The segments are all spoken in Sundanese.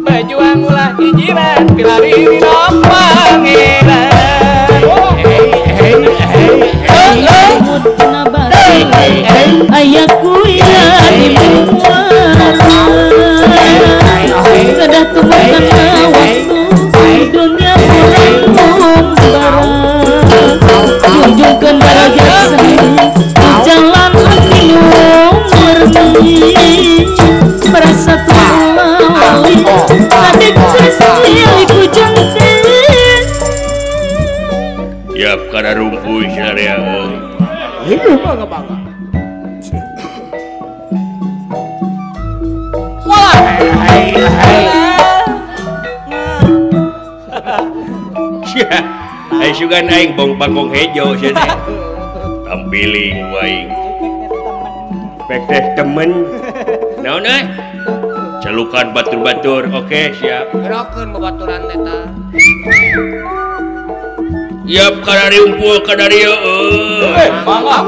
Bajuang ulah ijiran pilari di nompangiran. Ayahku ya di sudah temukan waktu dunia pulang barang tunjukkan darajat saya jalan hatimu murni merasa terlalui adik sesialiku jantin yap kada rumpuy syariah ini bangga-bangga Hai sugan aing bong bangkong hejo sia tampiling waing pek teh temen naon celukan batur-batur oke siap gerakeun babaturan eta yap kadari umpul kadari bangga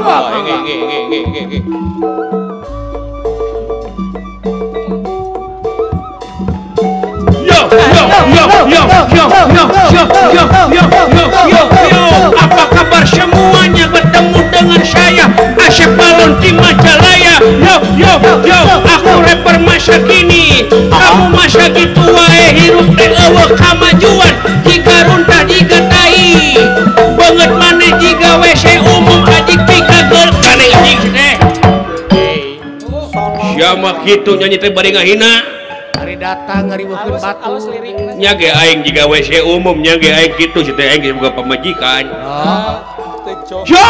apa kabar semuanya bertemu dengan saya Asep Balon di Majalaya yo aku rapper masa kini kamu masa gitu wae hirup teh eueuh kamajuan jika runtah jika tai banget maneh jika WC umum ajik pikageul kane anjing teh sia mah kitu nyanyi teh bari ngahina datang ngariweukeun batu nyage aing jika WC umum nyage aing kitu si teh aing boga pamajikan yo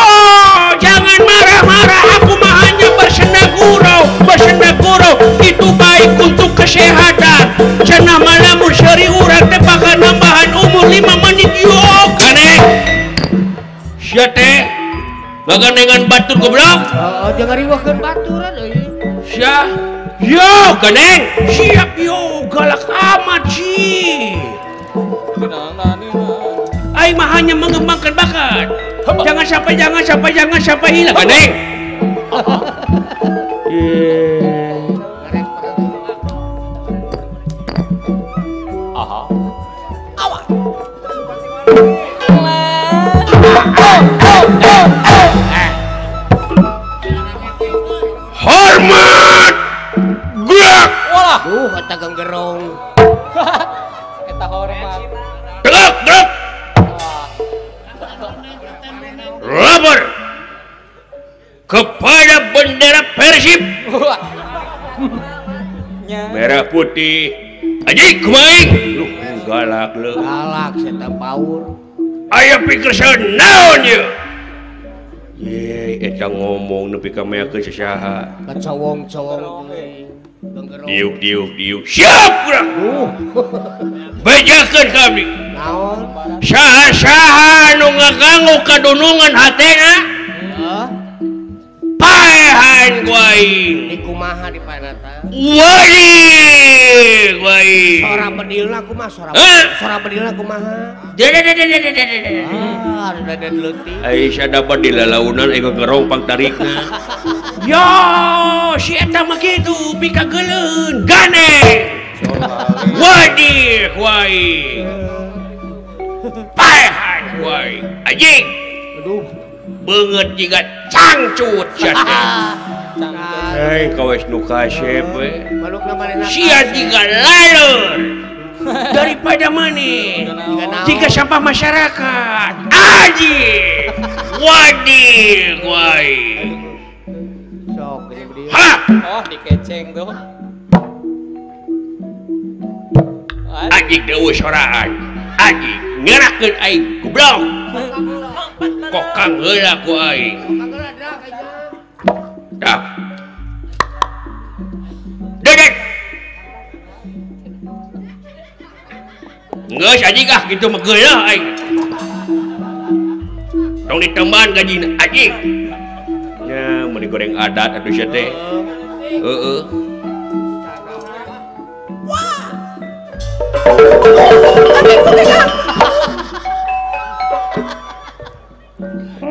jangan marah-marah aku mah hanya bersenda gurau itu baik untuk kesehatan cenah malamun seuri urang teh bakal nambahan umur 5 menit yo kane sia teh bagandengan batur goblok jangan ngariweukeun baturan euy sia yo kaneng siap yo galak amat sih aing mah hanya mengembangkan bakat jangan sampai hilang kaneng hormat gerak eta genggerong eta hormat gerak lapor kepada bendera Persib merah putih anjing kumaing lu galak lu galak setan paur aya pikir naon ye eta ngomong nepi ka meakeun sasaha kacowong-cowong diuk siap kurang bejakeun kami naon saha-saha nu ngaganggu kadunungan hatena paehan ku aing di kumaha di panata waing sora bedilna kumaha sora bedilna kumaha ada leutik Aisyah dapat dilalaunan ego gerong pangtarikna yo si eta mah kitu pikageulun gane wadih waing paehan waing anjing aduh beungeut jiga cangcut sia teh kawes nu kasep we balukna manehna sia jiga laleur daripada maneh jika sampah masyarakat aji wadih waing sok ini bedi ha oh dikeceng tuh aji deui soraan aji ngerakeun aing goblok kok kang heula ku aing dah dedek geus aji kah kitu mah geuleuh aing tong ditemban gajina aji nya mun digoreng adat atuh sia teh heeh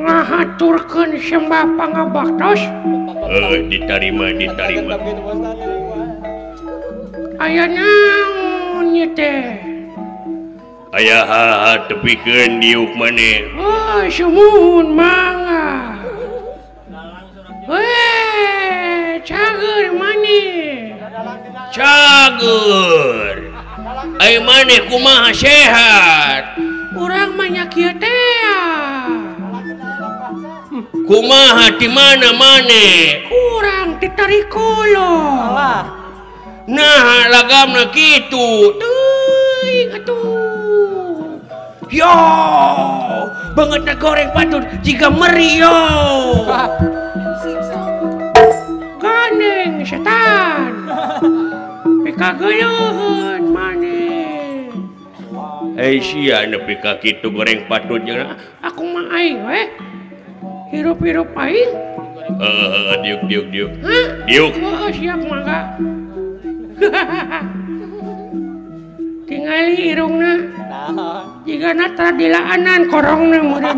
ngahaturkeun sembah pangabaktos ditarima aya naon nya teh aya hal tepikeun diuk maneh oh sumun mangga cager maneh cager ai maneh kumaha sehat urang mah nya kieu teh kumaha di mana maneh urang di Tarikolo nah lagamna kitu teuing atuh yo banget goreng patut jika meri yo kaneng setan pekageuleun maneh sia nepi ka kitu goreng patutnya aku mah aing we hirup-hirup aing diuk diuk diuk oh siap mangga tingali irungna jika natra dilaanan korongna murid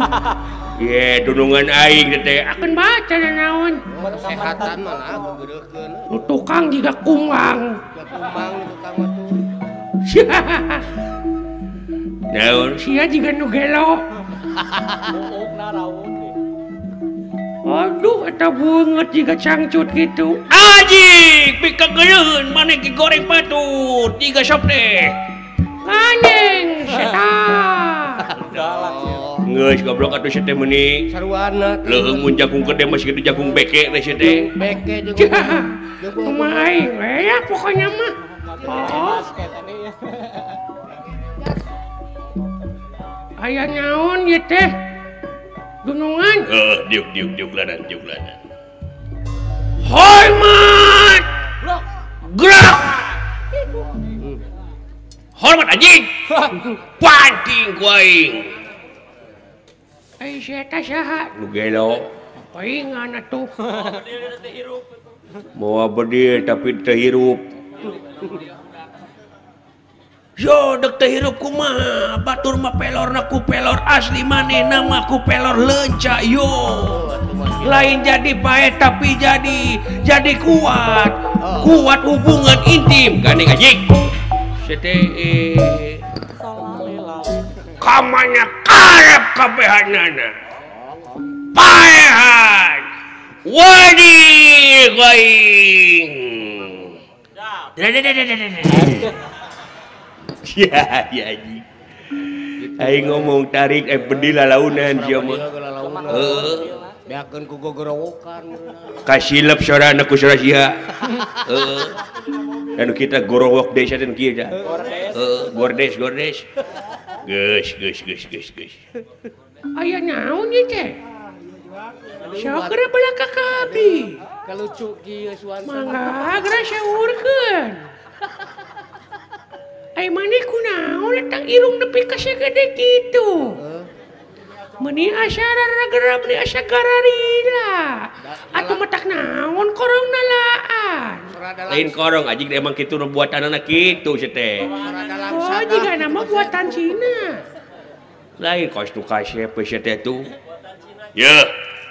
ye dunungan aing teh akan baca naon Kesehatan mana geureukeun. tukang juga kumbang Kumbang tukang mah. naon sia juga nu gelo aduh eta beungeut jiga cangcut gitu ajik pikageuleuheun maneh ki goreng patut jiga sop teh kaneng setan geus goblok atuh teh meuni Saruana leuheung mun jagung gede masih kitu jagung beke teh teh beke jeung kumaha aing we ya pokoknya mah oh aya naon ieu teh gunungan diuk ladan hormat gerak hormat anjing pancing ku aing ai eta saha nu gelo paingan atuh moal berdiri tapi teu hirup yo dek teh hirup kumaha batur mah pelorna ku pelor asli manehna mah ku pelor leunca yo lain jadi bae tapi jadi kuat hubungan intim gandeng anjing seteh kamanya karep kabehanana paehan wadi going ya anjing aing ngomong tarik bedi lalaunan sia mah beakeun ku gogorowokan kasilep sorana ku sora sia anu kita gorowok desa teh kieu da gordes geus aya naon ieu teh sakeureun balaka kabi kalucu kieu suan mangga geura saurkeun ai maneh kunaon eta irung nepi ka sagede kitu meuni asa raragerab ni asa gararila atuh matak naon korongna laan lain korong anjing emang kitu nu buatanana kitu teh oh jiga nama buatan Cina lain kos tu kasep teh tuh ya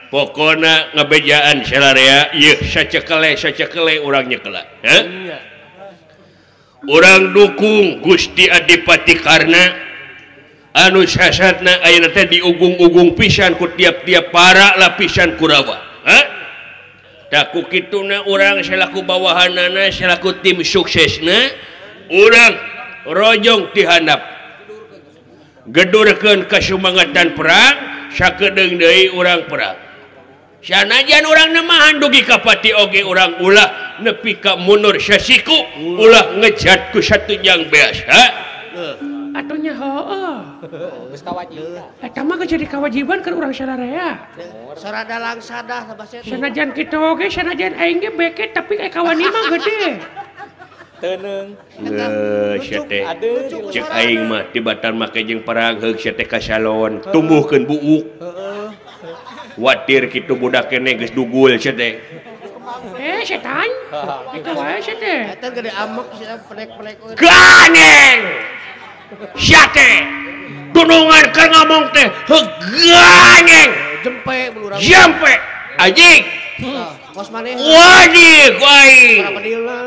pokona ngabejaan salarea ieu sacekele urang nyekeula urang dukung Gusti Adipati Karna anu sasatna ayeuna teh diugung-ugung pisan ku tiap-tiap para lapisan Kurawa da ku kituna urang selaku bawahanana selaku tim suksesna urang rojong ti handap gedurkeun kasumangatan perang sakedeung deui urang perang sanajan urang nemahan dugi ka pati oge urang ulah nepi ka mundur sasiku ulah ngejat ku satu jang beas atunya heueuh geus kawajiban eta mah jadi kewajiban keur urang sararea sarada langsadah sabaseta sanajan kitu oge sanajan aing ge beke tapi kawani mah gede teuneng sia teh cek aing mah tibatan make jeung perang heug sia teh ka salon tumbuhkeun buuk watir kitu budak kene geus dugul sia teh setan itu wae sia teh eta gede amek sia pelek-pelek ganeng sia teh dunungan keur ngomong teh ganeng jempe bulurang jempe anjing Kos maneh. Wadi ku aing. Berapa deulna?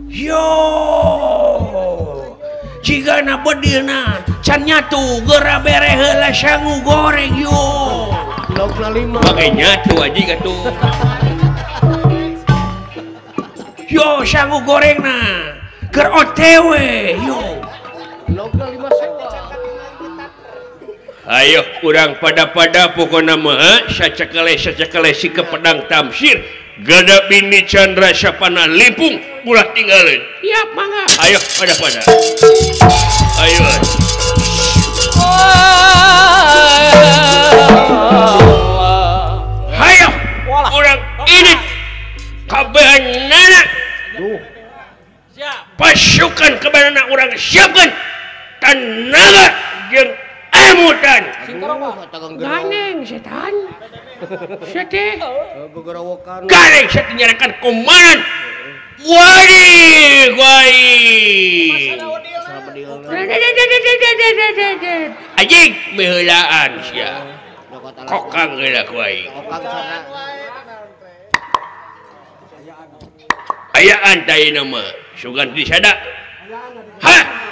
Yo. Jika na bedilna can nyatu geura bere heula sangu goreng yo. Laukna 5. Pakai nyatu aja katuh. Yo sangu gorengna keur OTW yo. Laukna 5 sewa. Ayo kurang pada pokoknya mah sacakale si ke pedang tamsir gada bini Chandra Sapana Limpung ulah tinggalin. Siap mangga. Ayo pada. Ayo. Ayo kurang ini kabehanana. Duh. Pasukan kebanana orang siapkan tenaga jeung emutan. Ganeng setan. Sete. Gogorowokan. Ganeng setan nyarakan komandan. Wadi, Berapa deulna? Ajing meheulaan sia. Kokang geula ku aing. Kokang sana. Ayaan teh nama sugan disada. Ha.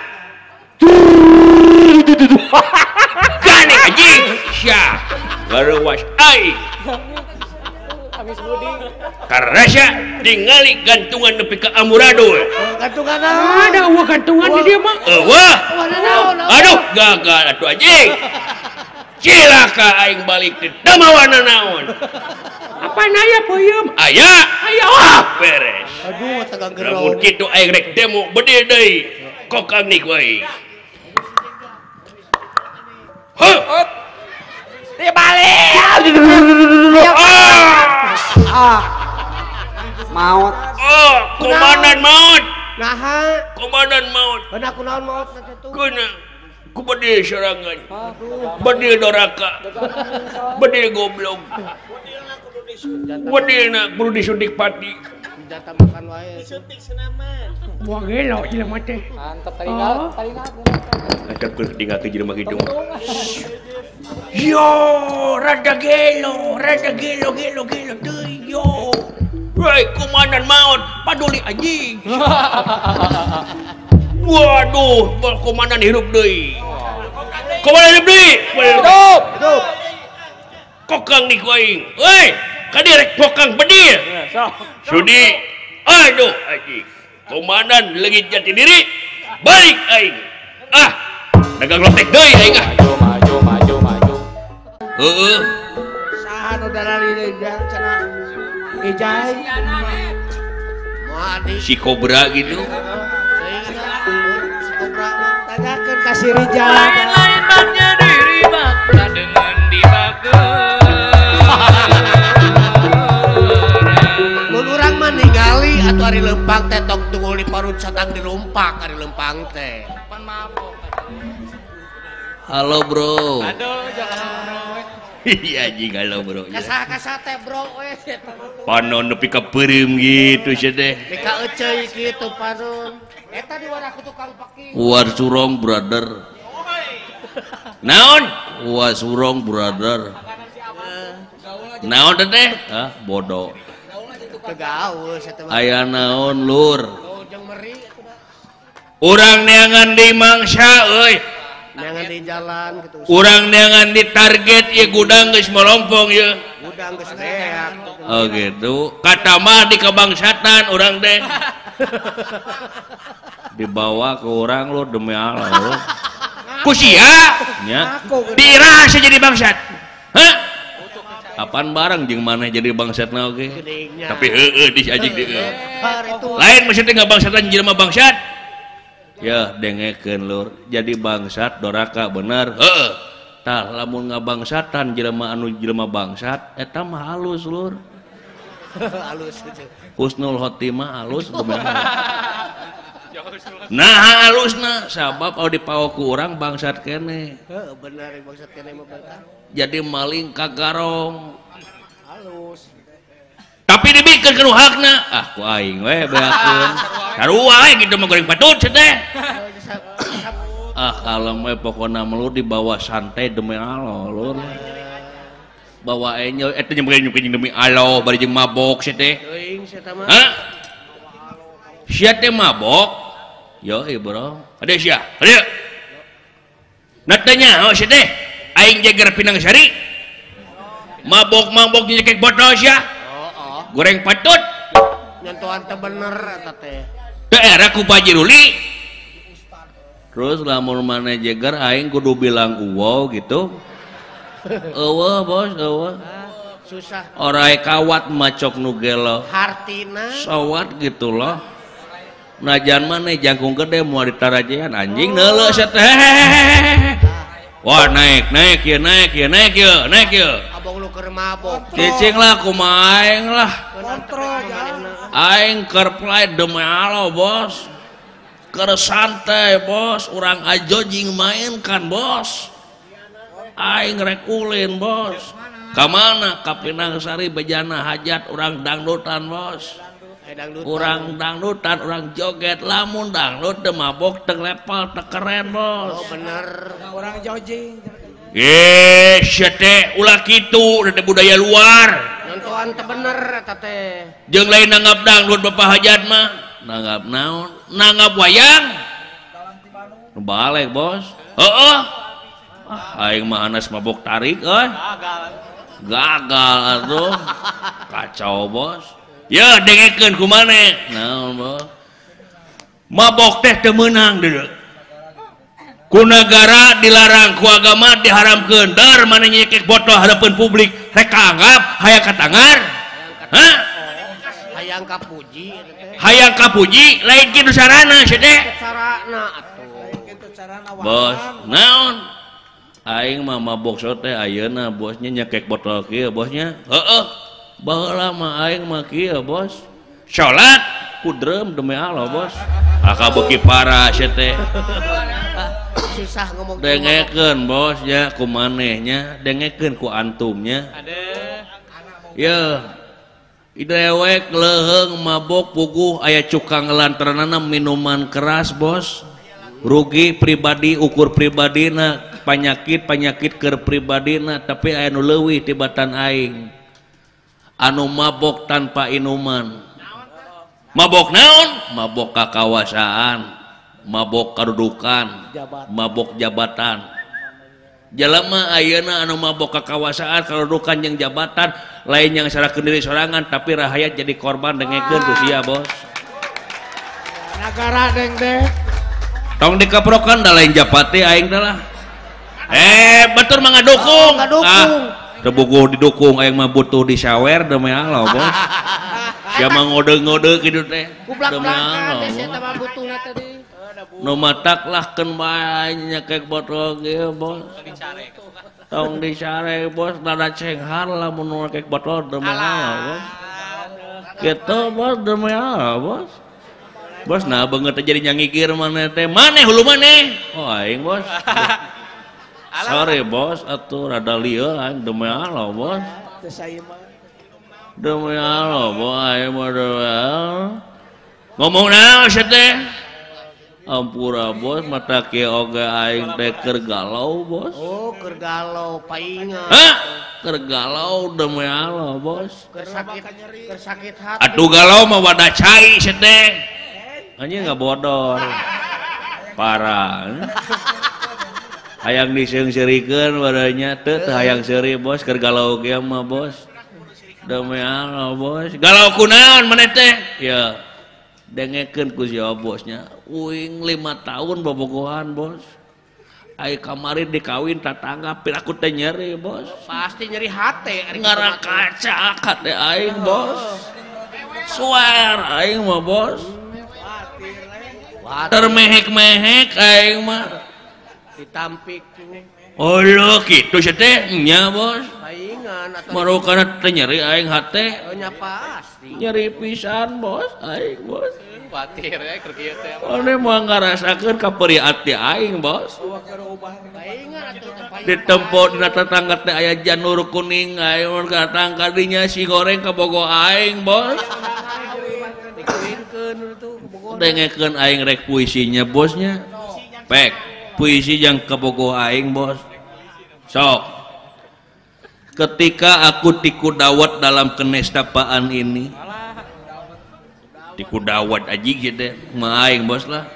Ganeng anjing sia. Garewas aing. Karasa tingali gantungan nepi ka amburadul. Gantungan Ada eueuh gantungan di dieu mah. Eueuh. Aduh gagal atuh anjing. Cilaka aing balik teh damawana naon. Apa naya peuyeum? Aya wah beres. Aduh tegang Lamun gerong. kitu aing rek demo bede deui. Kokang nik wae. Heuh. Dibalik. Maut. Oh, komandan maut. Naha. Komandan maut. Beuna kunaon maot na kitu. Kuna ku bade serangan. Bade doraka. Bade goblok. Bade na kudu disuntik pati. Jatah makan wae. Wah gelo jelema teh. Mantap taringa. Ada ketinggal ke jelema kitu. Yo, rada gelo deui yo. Hei, komandan maut, paduli anjing. Waduh, komandan hirup deui. Komandan hirup deui. Hidup. Kokang nih aing. Hei, kadirek kokang bedil. Sudi. Aduh anjing. Komandan lagi jati diri. Balik aing. Ah, dagang lotek deui aing ah. Maju. Heeh. Saha nu dalali deui cenah. Ijai. Moal di Si Kobra gitu. tanyakeun ka si Rijal. Lain baknya diri baknya dengan dibageun. Mun urang mah ningali atuh ari lempang teh tong tunggul di parut satang dilumpak ari lempang teh. Halo bro. Aduh, jangan bro. Iya anjing halo bro. Kasa teh bro we. Panon nepi ka peureum gitu sia teh. Mika euceuy kitu panon. Eta di wadah ku tukang paki. War surong brother. Naon? War surong brother. Naon teh? Hah, bodoh. Tegaus eta mah. Aya naon lur? Jeung meri Urang neangan di mangsa euy. neangan di jalan gitu. Urang neangan di target ieu gudang geus melompong ieu. Gudang geus deak. Oh gitu. Kata mah di kebangsatan urang teh. Dibawa ke orang lo demi Allah lo. Kusia nya dirasa jadi bangsat. Hah? Apaan barang jeung maneh jadi bangsatna oge. Tapi heueuh di ajig deui. Lain mesti teh ngabangsatan jelema bangsat. Ya dengekeun lur, jadi bangsat doraka bener. Heeh. Tah lamun ngabangsatan jelema anu jelema bangsat eta mah halus lur. Halus. Husnul khotimah halus bener. Nah halusna sabab kalau dipawa ku urang bangsat kene. Heeh bener bangsat kene mah bangsat. Jadi maling kagarong. Halus. Tapi dibikeun kana hakna. Ah ku aing we beakeun. Sarua we gitu mah goreng patut teh. Kalem pokoknya melur dibawa santai demi Allah lur. Bawa enyo eta nyempeun demi Allah bari jeung mabok sia teh. Teuing sia teh mah. Hah? Sia teh mabok. Yo bro. Ade sia. Ade. Natanya sia teh aing jager Pinang Sari. Mabok-mabok nyekek botol sia. Goreng patut. Nyentuhan teh bener eta teh. Teu era ku Pak Jiruli. Terus lamun mana jeger aing kudu bilang uwo gitu. Eueuh bos, eueuh. Susah. Orai kawat macok nu gelo. Hartina. Sawat gitu loh. Najan mana jangkung gede moal ditarajean anjing neuleuh sia teh. Wah naik ieu. Abang lu keur mabok. Cicing lah kumaha aing lah. Kontrol Aing keur play demi Allah bos. Keur santai bos, urang ajojing main kan bos. Aing rek ulin bos. Ka mana? Ka Pinang Sari bejana hajat urang dangdutan bos. Urang dangdutan, urang joget lamun dangdut teu mabok teu level teu keren bos. Oh bener. Orang jogging. Sia teh ulah kitu da budaya luar. Nyentuhan teh bener eta teh. Jeung lain nanggap dangdut bapak hajat mah. Nanggap naon? Nanggap wayang. Balik bos. Heeh. Aing mah anas mabok tarik euy. Gagal atuh. Kacau bos. Ya dengekeun ku maneh. Naon bos? Mabok teh teu meunang deuleu. Ku nagara dilarang, ku agama diharamkeun. Dar maneh nyekek botol harapan publik rek kaanggap hayang katangar. Hah? Hayang kapuji. Hayang kapuji lain kitu sarana sia teh. Sarana atuh. Bos, naon? Aing mah mabok sote ayeuna bosnya nyekek botol kieu bosnya. Heeh. Baheula mah aing mah kieu bos. Salat kudrem demi Allah bos. Aka beuki parah sia teh. Susah ngomong. Dengekeun bosnya ku manehnya, dengekeun ku antumnya. Ya. Idewek leuheung mabok puguh aya cukang lantaranana minuman keras bos. Rugi pribadi ukur pribadina penyakit keur pribadina tapi aya nu leuwih tibatan aing. Anu mabok tanpa inuman. Mabok naon? Mabok kakawasaan, mabok kadudukan, mabok jabatan. Jalema ayeuna anu mabok kakawasaan, kadudukan jeung jabatan lain yang sarakeun diri sorangan tapi rahayat jadi korban dengekeun ku sia bos. Negara dengdek. Tong dikeprokan da lain japati aing teh lah. Batur mah ngadukung. Teu buguh didukung aing mah butuh disawer demi Allah bos. Sia mah ngode-ngode kitu teh. Demi Allah. Nu mataklahkeun bae nyekek botol kieu bos. Tong dicare bos rada cenghar lamun nyekek botol demi Allah bos. Kitu bos demi Allah bos. Bos nah beungeut jadi nyangikir maneh teh. Maneh hulu maneh. Oh aing bos. Sorry bos atuh rada lieu aing demi Allah bos. Demi Allah bos aing mah demi Allah. Ngomong naon sia teh? Ampura bos mata kieu oge aing teh keur galau bos. Oh keur galau paingan. Hah? Keur galau demi Allah bos. Keur sakit hati. Atuh galau mah wadah cai sia teh. Anjing enggak bodor. Parah. Hayang diseung-seurikeun wadahnya teu hayang seuri bos keur galau kieu mah bos. Demi Allah bos. Galau kunaon maneh teh? Ya. Dengekeun ku sia bosnya. Uing 5 tahun bobogohan bos. Ai kamari dikawin tatangga piraku teh nyeri bos. Pasti nyeri hate. Ngarakacak hate aing bos. Swear aing mah bos. Termehek-mehek aing mah. Ditampik. Oh lo kitu sia teh nya bos. Paingan atau Marokana teh nyeri aing hate. oh nya pasti. Nyeri pisan bos aing bos. Batir keur kieu teh. Ane mah ngarasakeun kaperi ati aing bos. Paingan atuh teh Di tempo dina tetangga teh aya janur kuning aing mun katang kadinya si goreng kabogo aing bos. dikawinkeun itu bogoh. Dengekeun aing rek puisinya bosnya. Pek. puisi yang kebogoh aing bos. Sok. Ketika aku tiku dawat dalam kenestapaan ini, tiku dawat aja gitu, mah aing bos lah.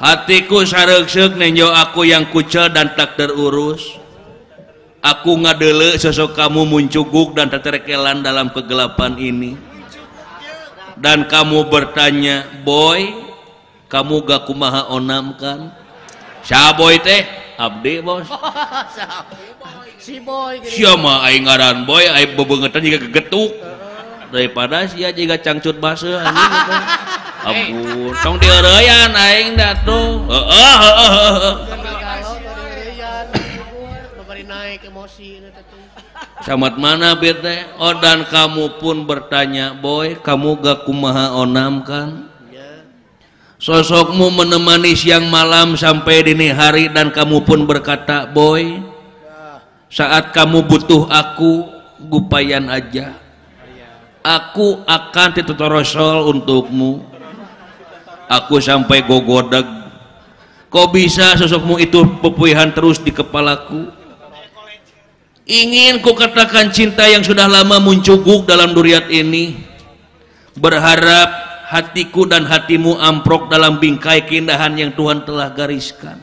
Hatiku saregsek nenjo aku yang kucel dan tak terurus. Aku ngadele sosok kamu muncuguk dan terkelan dalam kegelapan ini. Dan kamu bertanya, boy, kamu gak kumaha onam kan? Sa boy teh? Abdi bos. Si boy. Siapa aing ngaran boy, aing bebengetan juga kegetuk. Daripada sia juga cangcut baseuh anjing. Ampun, tong dieureyan aing dah tuh. Naik emosi Samat mana bete? Oh, dan kamu pun bertanya, boy, kamu gak kumaha onam kan? Sosokmu menemani siang malam sampai dini hari dan kamu pun berkata, boy, saat kamu butuh aku, gupayan aja. Aku akan titutorosol untukmu. Aku sampai gogodeg. Kok bisa sosokmu itu pepuihan terus di kepalaku? Ingin ku katakan cinta yang sudah lama muncuguk dalam duriat ini. Berharap hatiku dan hatimu amprok dalam bingkai keindahan yang Tuhan telah gariskan.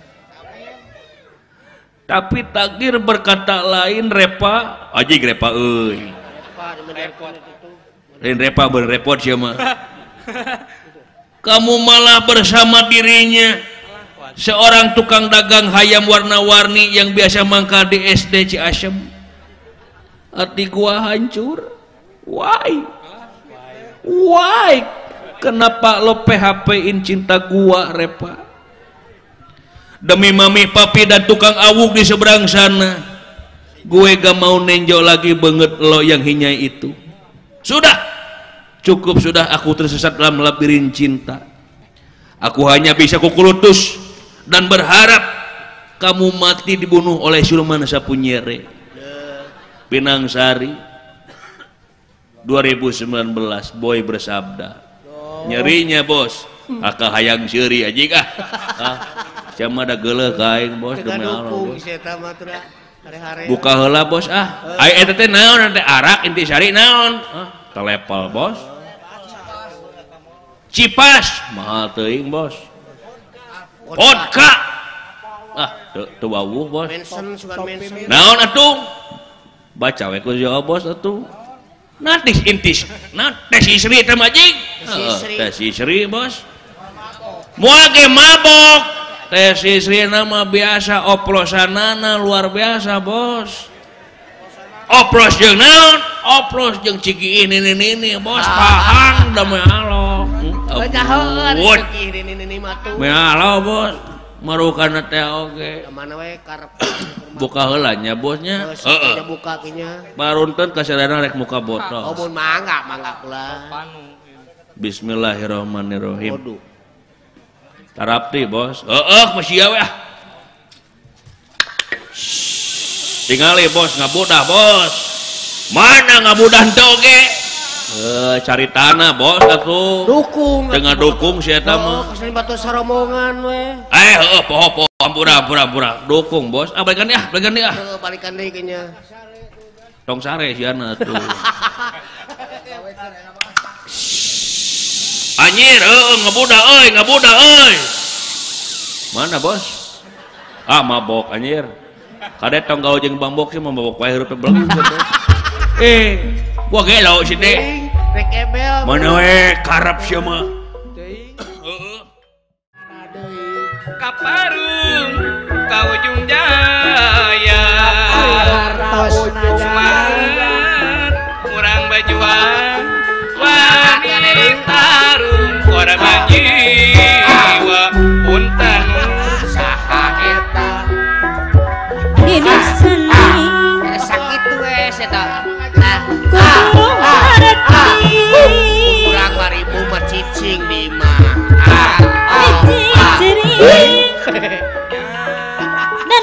Tapi takdir berkata lain, Repa. Ajik Repa euy. Lain Repa berrepot siapa? Kamu malah bersama dirinya, seorang tukang dagang hayam warna-warni yang biasa mangkal di SD Ciasem. Hati gua hancur. Why? Kenapa lo PHP-in cinta gua, Repa? Demi mami, papi, dan tukang awuk di seberang sana, gue gak mau nenjok lagi banget lo yang hinyai itu. Sudah, cukup sudah aku tersesat dalam labirin cinta. Aku hanya bisa kukulutus dan berharap kamu mati dibunuh oleh Sulman Sapunyere. Pinang Sari 2019, boy bersabda, nyerinya bos, akah hayang seuri aja kah? Cuma ada geuleuh kain bos demi Allah. Buka heula bos ai eta teh naon teh arak inti sari naon? Telepal bos. Cipas mahal teuing bos. Vodka teu wawuh bos. Naon atuh? Baca we ku jawab bos atuh. Natis intis. Tes istri teh majing. Tes istri bos. Moal ge mabok. Tes istri nama biasa, oplosanana luar biasa bos. Oplos jeung naon? Oplos jeung cigi ini bos. Pahang da meh Allah. Banyaheun cigi ini mah tuh. Meh Allah bos. Marukana teh oge. Mana we karep buka heula nya bosnya. Heeh. Buka kinya. Barunteun kasadana rek muka botol. Oh mun mangga pula. Bismillahirrahmanirrahim. Waduh. Tarapti bos. Masih we Tingali bos ngabudah bos. Mana ngabudah teh oge? Cari tanah bos atuh. Dukung. Tengah dukung si eta mah. Kesini batu saromongan we. Poho pura-pura dukung bos. Balikan ya. Balikan deui nya. Tong sare siana atuh. Anjir, ngabudah euy. Mana bos? Mabok anjir. Kade tong gaul jeung bambok sih mabok wae heureupna beleng. Gua gelo sih teh. Rek ebel. Mana we karep sia mah. Kaparung ka ujung jaya. Semangat kurang bajuan. Wani tarung korban jiwa punten saha eta. Ini seni Sakit we eta. Kurang 2000 mah cicing di imah.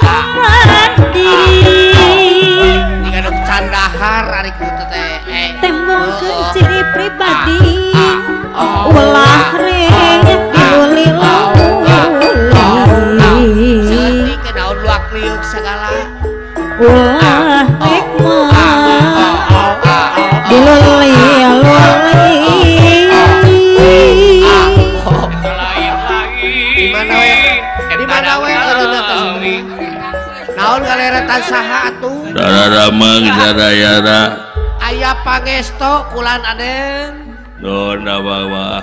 dan mandi Jika ada candahar hari kutu teh tembok ciri pribadi ulah ring diuli ulah hikmah diluli di mana we naon galeretan saha atuh Ramang sadayana aya pangesto kulan Aden nuhun damang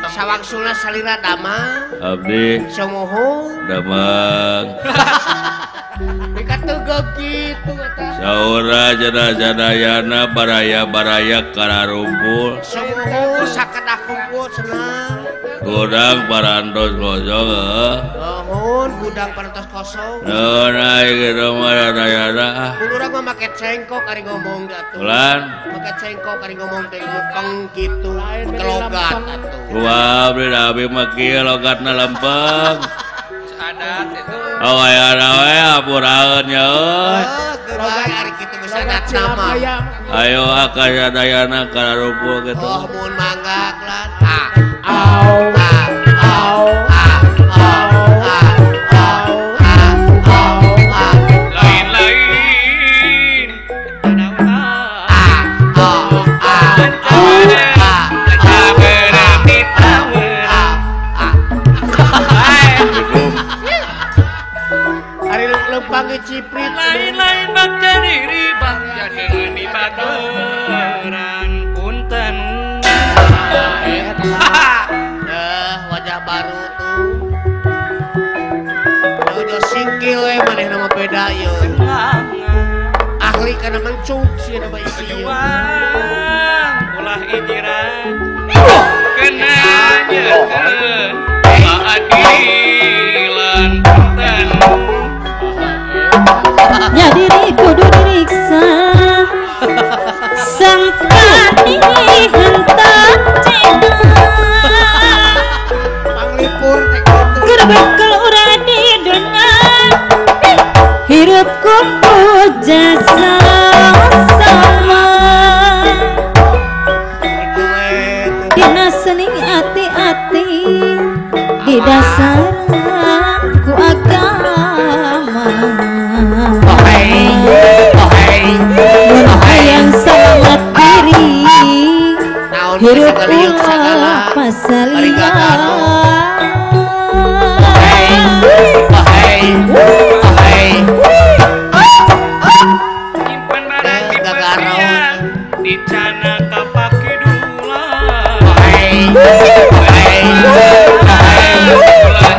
sawangsuna salira damang abdi samohon damang dikatugog kitu eta saura jana-janayana baraya-baraya kararumpul samohon sakedah kumpul senang gudang parantos kosong mohon gudang parantos kosong naik gitu mah jana-jana kulurang mah make cengkok ari ngomong atuh ulan make cengkok ari ngomong teh mukang kitu kelogat atuh wah abdi mah kieu logatna lempeng adat itu awayana we apuraeun nya euy geus ari kitu geus adat nama ayo akajadayana kararumpul kitu oh mun mangga lan lain-lain ari lempang ciprit lain-lain bagja diri bagja dengan di bageran punten wajah baru tuh udah singkil maneh nama beda ya ahli karena mencuk sih nama isi ulah ijiran kena nyekeun keadilan punten nya diri kudu diriksa sangkani hentak cina panglipur gerbekal urang di dunia hirup kumpul jasa sama dina sening hati-hati di dasar ku agama yang selamat diri hirup ulah pasalia nyimpen barang di pastian di cana kapaki dulang ulah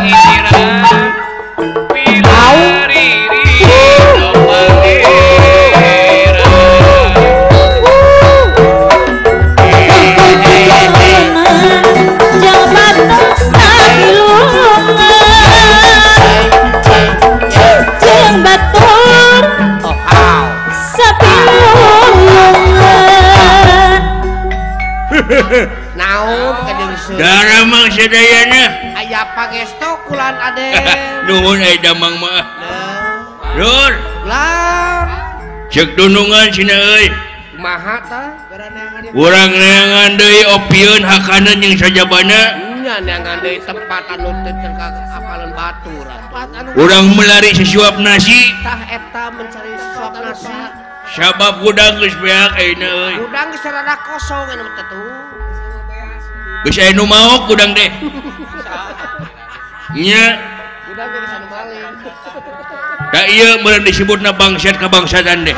ijiran pilariri naon kajeng seun Daramang sadayana aya pangesto kulan Aden nuhun damang mah Dur lan cek dunungan cina euy kumaha ta urang neangan deui opieun hakaneun jeung sajabana nya neangan deui tempat anu teu cerka apalan batur tempat anu urang melari sesuap nasi tah eta mencari suap nasi sabab gudang geus beak ayeuna euy udang geus rada kosong anu teh tuh geus aya nu maok gudang teh nya udang geus anu maling da ieu meureun disebutna bangsat kabangsadan deh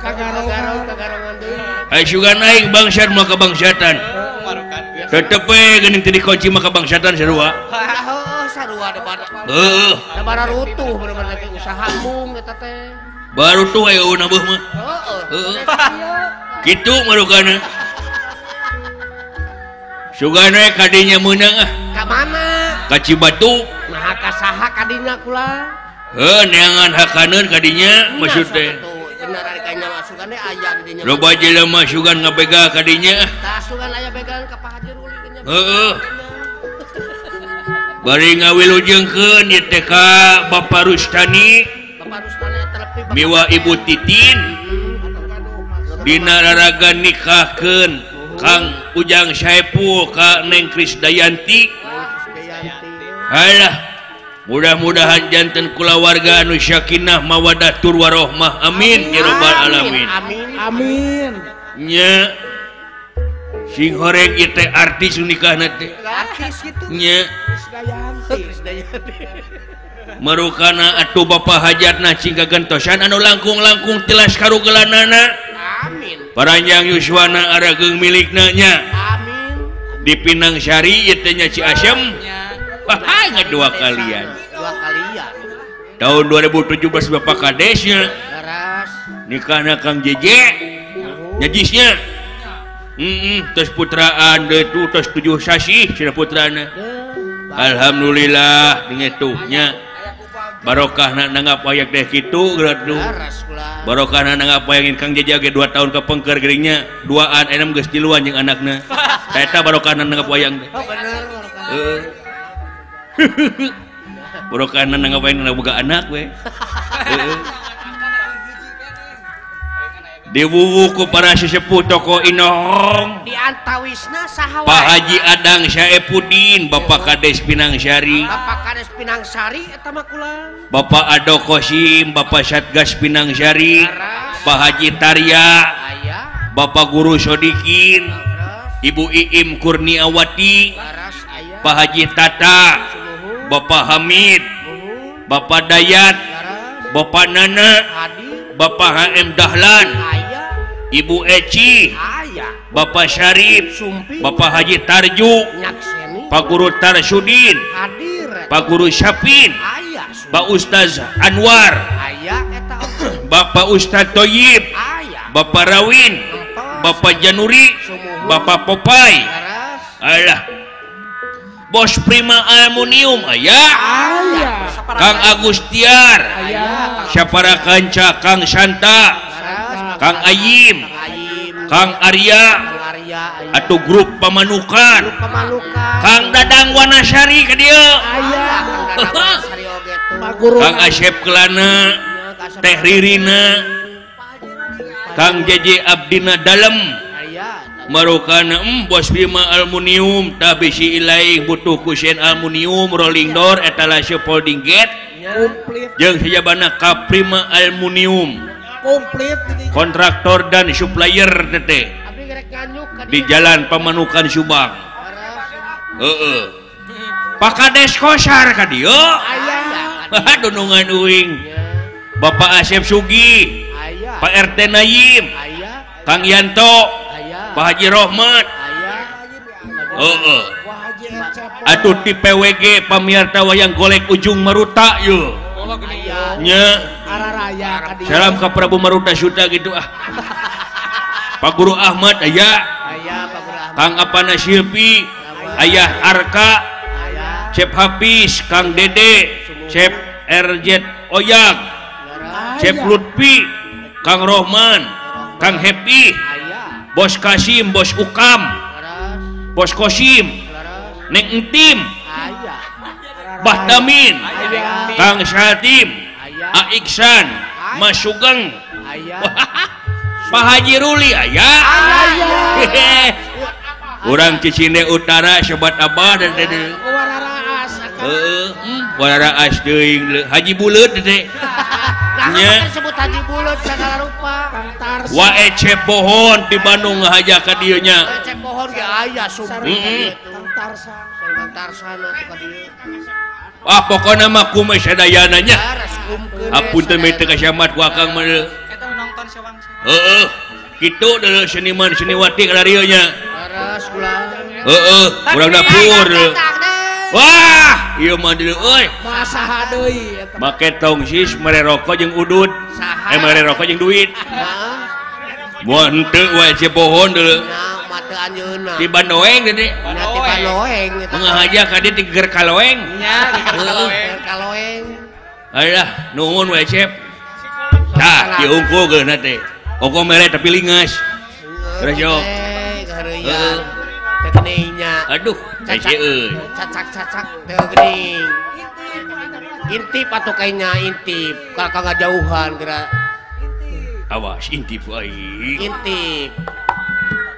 kagarongan deui ai sugan aing bangsat mah kabangsatan tetep we geuning teu dikunci mah kabangsatan sarua heuh sarua debat heuh da bara rutuh bener-bener ke usaha mung eta teh baru tuh aya euna beuh mah heeh kitu marugana sugan we kadinya meunang ka mana ka Cibatu nah ka saha kadinya kula neangan hakaneun kadinya maksud teh bener ari kanya masukan teh aya di dinya loba jelema sugan ngabega kadinya tah sugan aya begaan ka Pak Haji Ruli nya heeh bari ngawilujengkeun ieu teh ka Bapak Rustani Bapak Rustani telepi miwa Ibu Titin dina raraga nikahkeun Kang Ujang Saipul ka Neng Krisdayanti alah mudah-mudahan janten kulawarga anu syakinah mawaddatur warahmah amin ya rabbal alamin Amin. nya sing horeng ieu teh artis nikahna teh Artis gitu. nya Geus daya. marukana atuh bapa hajatna cing kagentosan anu langkung-langkung tilas karugelanana Amin. paranjang yuswana arageung milikna nya Amin. di Pinang Sari ieu teh nya Ciasem wah dua kalian Dua kalian. tahun 2017 Bapak Kadesnya Laras. nikahna Kang Jeje nyajisnya terus putraan deh tuh terus 7 sasi cina putrana alhamdulillah dengetuhnya barokahna nanggap wayak deh kitu gradu Laras pula. barokahna nanggap wayangin Kang Jeje ge 2 tahun kepengker geringnya duaan enem geus tiluan jeung anakna eta barokahna nanggap wayang deh Oh bener. heeh barokahna nanggap wayang boga anak we heeh diwuwu para sesepuh toko Inong Di antawisna saha Pak Haji Adang Syaepudin Bapak Kades Pinang Sari Bapak Kades Pinang Sari eta mah kula. Bapak Ado Kosim Bapak Satgas Pinang Sari Laras. Pak Haji Tarya Aya. Bapak Guru Sodikin Laras. Ibu Iim Kurniawati Laras aya. Pak Haji Tata Sumuhun. Bapak Hamid Muhun. Bapak Dayat Laras. Bapak Nana Hadir. Bapak HM Dahlan Aya. Ibu Eci Aya. Bapak Syarif Sumpi. Bapak Haji Tarju Nyakseni. Pak Guru Tarsudin Hadir. eta. Pak Guru Syapin Aya. Pak Ustaz Anwar Aya eta oge. Bapak Ustaz Toyib Aya. Bapak Rawin Empos. Bapak Januri Sumuhun. Bapak Popay Laras. alah Bos Prima Aluminium aya Aya. Kang Agustiar Aya. Syapara Kanca Kang Santa Laras. Kang Ayim Kang Ayim. Kang Arya Kang Arya aya. atau grup pemanukan Pemalukan. Kang Dadang Wanasari ke dia Aya. Kang Dadang Sari oge tuh. Kang Asep Kelana Teh Ririna Kang JJ Abdina Dalem Aya. marukana Bos Bima Aluminium tabisi ilaih butuh kusen aluminium rolling door etalase folding gate Komplit. jeung hijabana Kaprima Aluminium Komplit ini. kontraktor dan supplier tete Abi gerek nganyuk ka di dieu. Jalan Pemanukan Subang Laras. heeh Pak Kades Kosar ka dieu Aya. dunungan uing Bapak Asep Sugi Aya. Pak RT Nayim Aya. Kang Yanto Aya. Pak Haji Rohmat Aya. heeh Wah Haji Ecep. atuh ti PWG pamiarta wayang golek ujung Maruta yeuh Aya. nya Araraya ka dieu. salam ka Prabu Maruta Suta gitu ah Pak Guru Ahmad aya Aya Pak Guru Ahmad. Kang Apana Silpi Ayah Arka Aya. Cep Hafiz Kang Dede Cep RJ Oyak Laras. Cep Lutfi Kang Rohman Kang Happy Aya. Bos Kasim Bos Ukam Laras. Bos Kosim Laras. Neng Entim Aya. Bah Damin Aya. Kang Satim Aya. A Iksan Mas Sugeng Aya. Pak Haji Ruli aya urang Cicinde Utara sobat abah dan dede Wararaas. wararaas teuing Haji Buleut teh Nah, nya kan disebut Haji Buleut segala rupa. Kang Tars. wae pohon di Bandung ngahaja ka dieu nya Cek pohon ge aya sumber Heeh. Kang Tarsan. Kang Tarsan atuh ka dieu. pokona mah kumaha sadayana nya Laras kumkeun. apunten meh teu kasyamat ku akang mah Eta nonton sewangsa. heeh kitu deuleu seniman seniwati kalarieu nya Laras kula. heeh urang dapur wah ieu mah deuleu euy Masaha deui eta. make tongsis mere rokok jeung udud Saha? mere rokok jeung duit Nah, moal henteu wae cie pohon deuleu nya mate anjeunna. di Bandoeng tadi Nya ti Paloeng eta. mengahaja ka dieu di Ger Kaloeng Nya di Kaloeng. Kaloeng. alah nuhun wae cep tah ieu unggul geuna teh ongko mere tapi lingas Terus, yo. Gareuyan. Teu geningnya. aduh cece euy Cacak-cacak teu geuning. Intip atuh kayaknya intip. Kalau ngajauhan geura awas intip aing intip.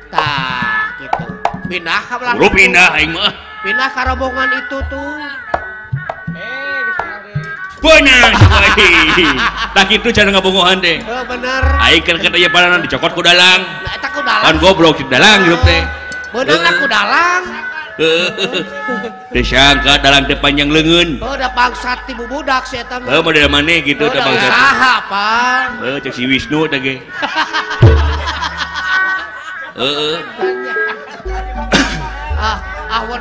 Tah, gitu. Pindah ka belah. buru pindah aing mah Pindah ka rombongan itu tuh. Benar. Tak itu cara ngabungohan deh. Bener. Aing kan katanya padanan dicokot ku dalang. Nah, eta ku dalang. Kan goblok di dalang hidup teh. Bener aku dalang. Disangka dalang teh panjang leungeun. Oh, da bangsat ti bubudak si eta mah. Model maneh gitu teh bangsat. Saha, Pan? Cek si Wisnu teh ge. Awan.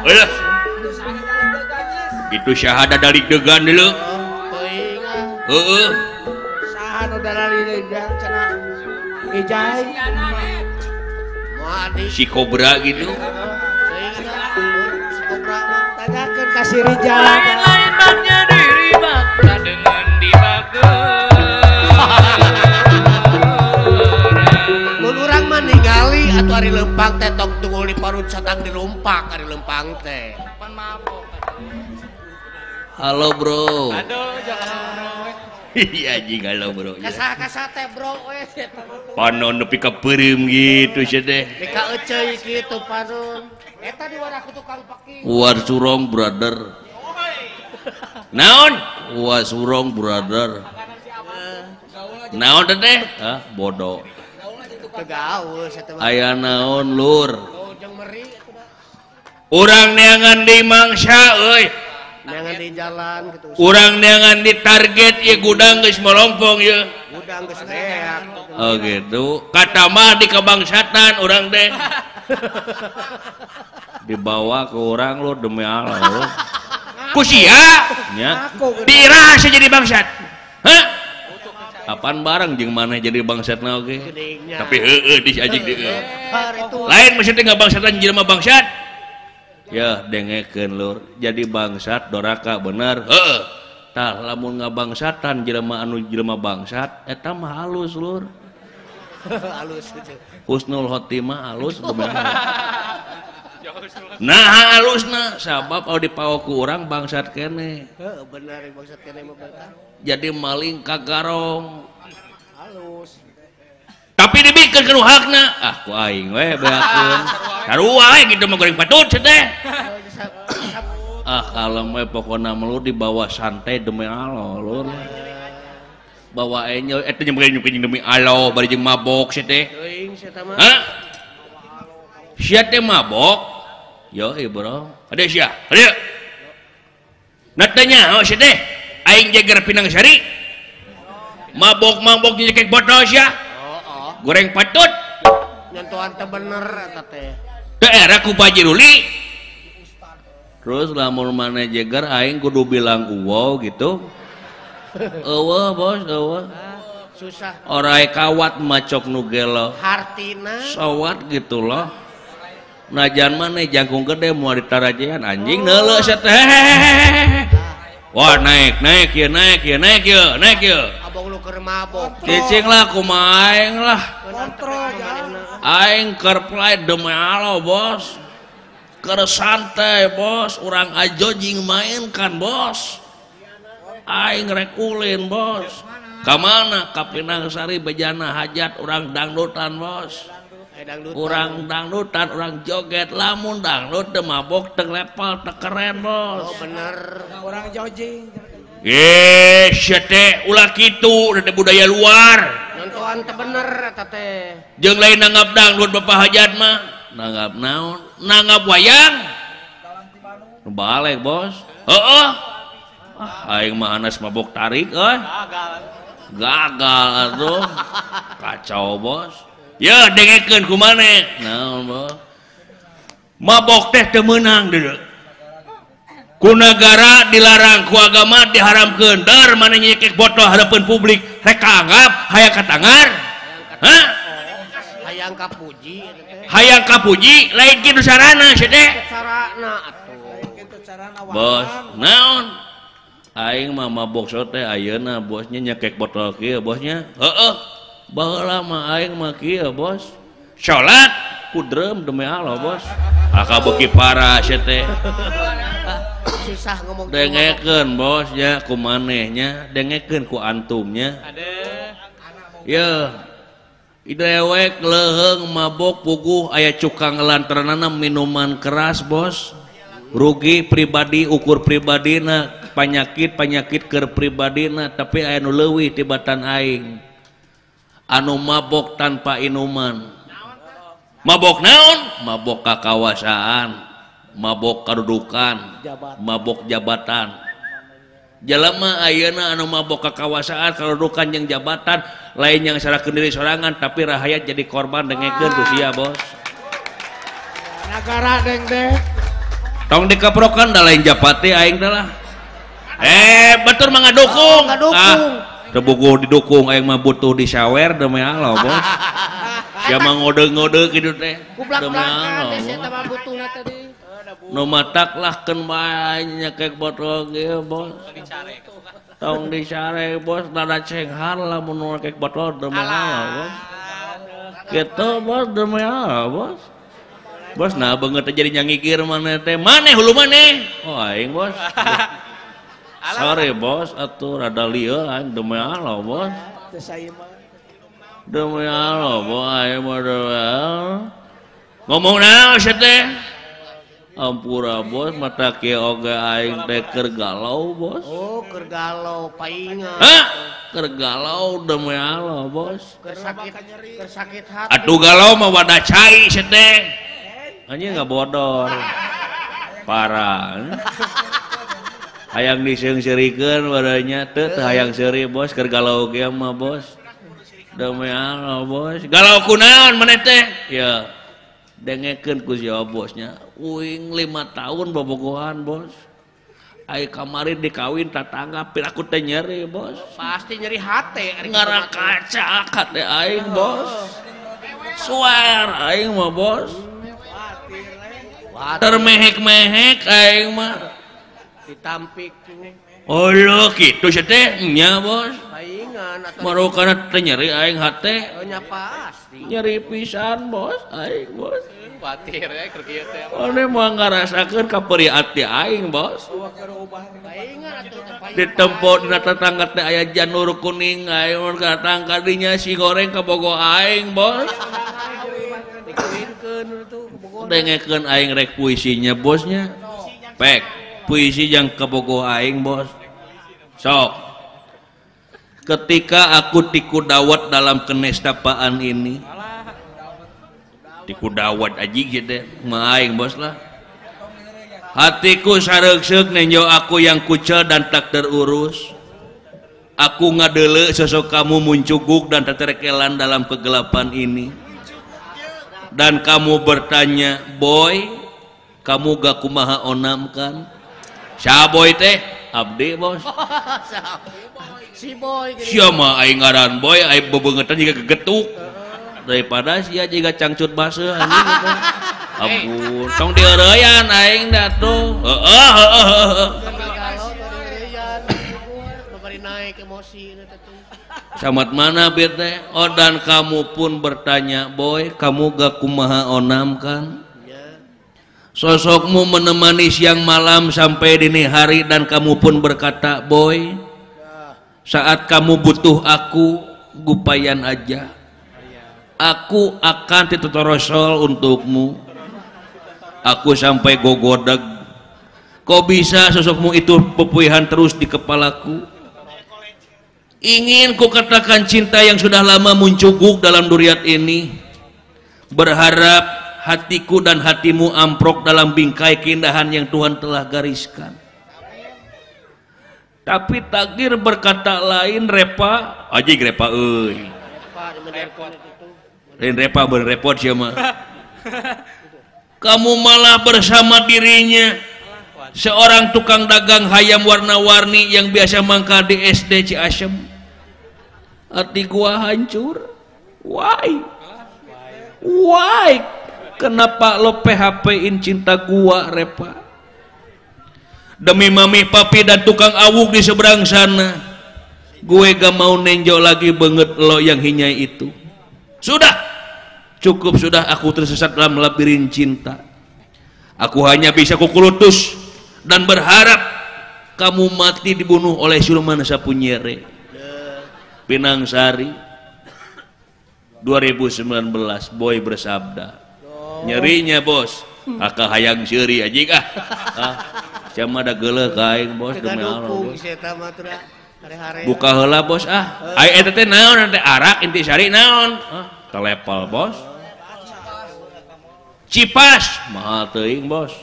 Itu syahada dari degan dulu. Saha nu dalari degan cenah Ijai. Si Kobra gitu. Tanyakeun ka si Rijal. Lain baknya diri bakta dengan dibageurang. Mun urang mah ningali atuh ari lempang teh tong tunggul di parut satang dilumpak ari lempang teh. Halo bro. Aduh, jangan bro. Iya anjing halo bro. Kasa teh bro we. Panon nepi ka peureum gitu sia teh. Mika euceuy kitu Parun. Eta di wadah ku tukang paki. War surong brother. Naon? War surong brother. Naon teh? Hah, bodoh. Tegaul eta mah. Aya naon lur? Jeung meri Urang neangan di mangsa euy. neangan di jalan gitu. Urang neangan di target ieu gudang geus melompong ieu. Udang geus deak. Oh gitu. Kata mah di kebangsatan urang teh. Dibawa ke orang lo demi Allah lo. Kusia nya dirasa jadi bangsat. Hah? Apaan bareng jeung maneh jadi bangsatna oge. Tapi heueuh dis ajig deui. Lain maksudnya enggak bangsatan jelema bangsat. Ya dengekeun lur, jadi bangsat doraka bener. Heeh. Tah lamun ngabangsatan jelema anu jelema bangsat eta mah halus lur. Halus gitu. Husnul khotimah halus bener. Nah halusna sabab kalau dipawa ku urang bangsat kene. Heeh bener bangsat kene mah bangsat. Jadi maling kagarong. Halus. Tapi dibikeun ke nu hakna. Ku aing we beakeun. Sarua we gitu mah goreng patut teh. Kalem we pokona melu dibawa santai demi Allah lur. Bawa enyo eta nyemkeun demi Allah bari jeung mabok sia teh. Teuing sia teh mah. Hah? Sia teh mabok. Yo bro. Ade sia. Ade. Natanya oh sia teh aing jager Pinang Sari. Mabok-mabok nyekek botol sia. Goreng patut. Nyentuhan teh bener eta teh. Teu era ku Pak Jiruli. Terus lamun maneh jager aing kudu bilang uwow gitu. Eueuh bos, eueuh. Susah. Orai kawat macok nu gelo. Hartina. Sawat gitu loh. Najan maneh jangkung gede moal ditarajean anjing neuleuh sia teh. Wah naik ieu. Abang lu keur mabok. Cicing lah kumaha aing lah. Kontrol Aing keur play demi Allah bos. Keur santai bos, urang ajojing main kan bos. Aing rekulin bos. Ka mana? Ka Pinang Sari bejana hajat urang dangdutan bos. Urang dangdutan, urang joget lamun dangdut teu mabok teu level teu keren bos. Oh bener. Urang jogging. Sia teh ulah kitu da budaya luar. Nontoan teh bener eta teh. Jeung lain nanggap dangdut bapak hajat mah. Nanggap naon? Nanggap wayang. Balik bos. Heeh. Aing mah anas mabok tarik euy. Gagal atuh. Kacau bos. Ya dengekeun ku maneh. Naon bos? Mabok teh teu meunang deuleu. Ku negara dilarang, ku agama diharamkeun. Dar maneh nyekek botol harapan publik rek kaanggap hayang katangar. Hah? Hayang kapuji eta teh. Hayang kapuji lain kitu sarana sia teh. Carana atuh. Kitu carana Bos, naon? Aing mah mabok sote ayeuna bosnya nyekek botol kieu bosnya. Heeh. Baheula mah aing mah kieu bos. Salat kudrem demi Allah bos. Aka beuki parah sia teh. Susah ngomong. Dengekeun bos nya ku manehnya, dengekeun ku antumnya. Ya. Idewek leuheung mabok puguh aya cukang lantaranana minuman keras bos. Rugi pribadi ukur pribadina panyakit ke pribadina tapi aya nu leuwih tibatan aing anu mabok tanpa inuman. Mabok naon? Mabok kakawasaan, mabok kadudukan, mabok jabatan. Jalema ayeuna anu mabok kakawasaan, kadudukan jeung jabatan lain yang sarakeun diri sorangan tapi rahayat jadi korban dengekeun ku sia bos. Nagara deng Tong dikaprokan da lain japati aing teh lah. Batur mah ngadukung. Tebugu didukung aing mah butuh disawer demi Allah bos. Ya mah ngode-ngode kitu teh. Demi Allah. Nu mataklahkeun bae nyekek botol ge bos. Tong dicare bos dada cenghar lamun nyekek botol demi Allah bos. Kitu bos demi Allah bos. Bos nah banget jadi nyangikir maneh teh. Maneh hulu maneh. Oh aing bos. Sorry bos atuh rada lieu aing demi Allah bos. teu sae mah. Demi Allah bos aing mah ngomong naon sia teh? Ampura bos mata kieu oge aing teh keur galau bos. Oh keur galau paingan. Hah? Keur galau demi Allah bos. Keur sakit hati. Atuh galau mah wadah cai sia teh. Anjing ngabodor. Parah. Hayang diseung-seurikeun wadahnya teu hayang seuri bos keur galau ge mah bos. Demi Allah bos. Galau kunaon maneh teh? Ya. Dengekeun ku sia bosnya. Uing 5 tahun bobogohan bos. Ai kamari dikawin tatangga piraku teh nyeri bos. Pasti nyeri hate. Ngarakacak hate aing bos. Suar aing mah bos. Termehek-mehek aing mah. Ditampik. Oh lo kitu sia teh nya bos. Paingan atuh. Marokana teh nyeri aing hate. Oh nya pasti. Nyeri pisan bos aing bos. Batir keur kieu teh. Ane mah ngarasakeun kapeuri ati aing bos. Paingan atuh paingan. Di tempo dina tetangga teh aya janur kuning aing mun datang ka dinya si goreng kabogo aing bos. Dikawinkeun itu bogoh. Dengekeun aing rek puisinya bosnya. Pek puisi yang kabogo aing bos. Sok. Ketika aku tikudawat dalam kenestapaan ini. Tikudawat aji gitu mah aing bos lah. Hatiku sareuk-seuk nenjo aku yang kucel dan tak terurus. Aku ngadeule sosok kamu muncuguk dan terkelan dalam kegelapan ini. Dan kamu bertanya, boy, kamu gak kumaha onam kan? Sa boy teh? Abdi bos. Si boy gini. Sia mah aing ngaran boy, aing bebeungetan juga gegetuk. Daripada sia jiga cangcut baseuh anjing gitu. Ampun, tong dieureyan aing da tuh. Heeh. Galau tadian. Bari naik emosi ini teh. Samat mana bieu teh? Oh dan kamu pun bertanya, boy, kamu gak kumaha onam kan? Sosokmu menemani siang malam sampai dini hari dan kamu pun berkata, boy, saat kamu butuh aku, gupayan aja. Aku akan titutorosol untukmu. Aku sampai gogodeg. Kok bisa sosokmu itu pepuihan terus di kepalaku? Ingin ku katakan cinta yang sudah lama muncuguk dalam duriat ini. Berharap hatiku dan hatimu amprok dalam bingkai keindahan yang Tuhan telah gariskan. Tapi takdir berkata lain, Repa. Aji Repa euy. Lain Repa berrepot siapa? Kamu malah bersama dirinya, seorang tukang dagang hayam warna-warni yang biasa mangkal di SD Ciasem. Hati gua hancur. Why? Kenapa lo PHP-in cinta gua, Repa? Demi mami, papi dan tukang awuk di seberang sana, gue gak mau nenjok lagi banget lo yang hinyai itu. Sudah, cukup sudah, aku tersesat dalam labirin cinta. Aku hanya bisa kukulutus dan berharap kamu mati dibunuh oleh siluman Sapunyere. Pinang Sari 2019, boy bersabda. Nyerinya bos, akah hayang seuri aja kah? Siapa ada geuleuh ka aing bos demi Allah. Buka heula bos Ai eta teh naon teh arak intisari naon? Telepal bos. Cipas mahal teuing bos.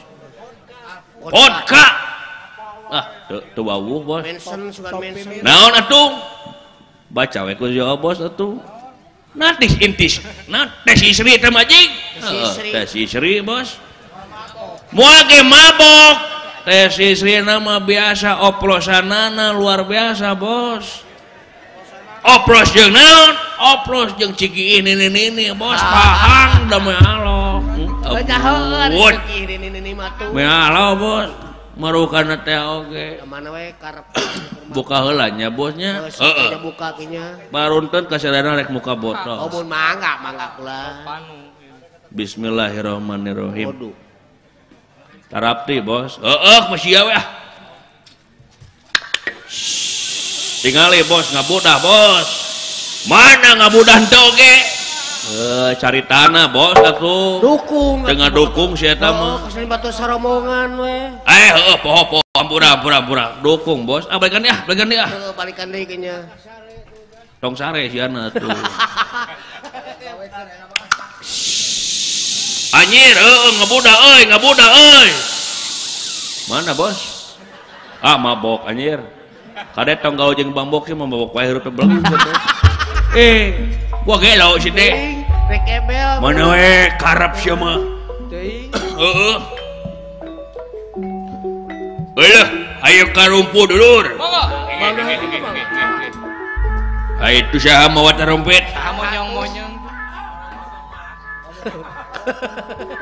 Vodka. Teu bau bos. Naon atuh? Baca we ku jawab bos atuh. Natis intis. Nah teh sisri teh majing. Teh sisri bos. Moal ge mabok. Teh sisri nama biasa oplosanana luar biasa bos. Oplos jeung naon? Oplos jeung cigi ini bos pahang da meh Allah. Nyahoeun cigi ini mah tuh. Meh Allah bos. Marukana teh oge. Mana we karep buka heula nya bosnya. Heeh. Buka kinya. Barunteun kasadana rek muka botol. Oh mun mangga pula. Bismillahirrahmanirrahim. Tarapti bos. Masih we Tingali bos ngabudah bos. Mana ngabudah henteu oge? Cari tanah bos atuh. Dukung. Tengah dukung si eta mah. Kesini batu saromongan we. Poho pura-pura dukung bos. Balikan dia. Balikan deui kenya. Tong sare siana atuh. Anjir, ngabudah euy. Mana bos? Mabok anjir. Kade tong gawe jeung bambok sih mabok wae heureut belum. Gua gelo si teh. Rek ebel. Mana we karep sia mah. Teuing. Heeh. Eueuh, ayo karumpu dulur. Monggo. Ayo tu saha mawa tarompet. Monyong-monyong.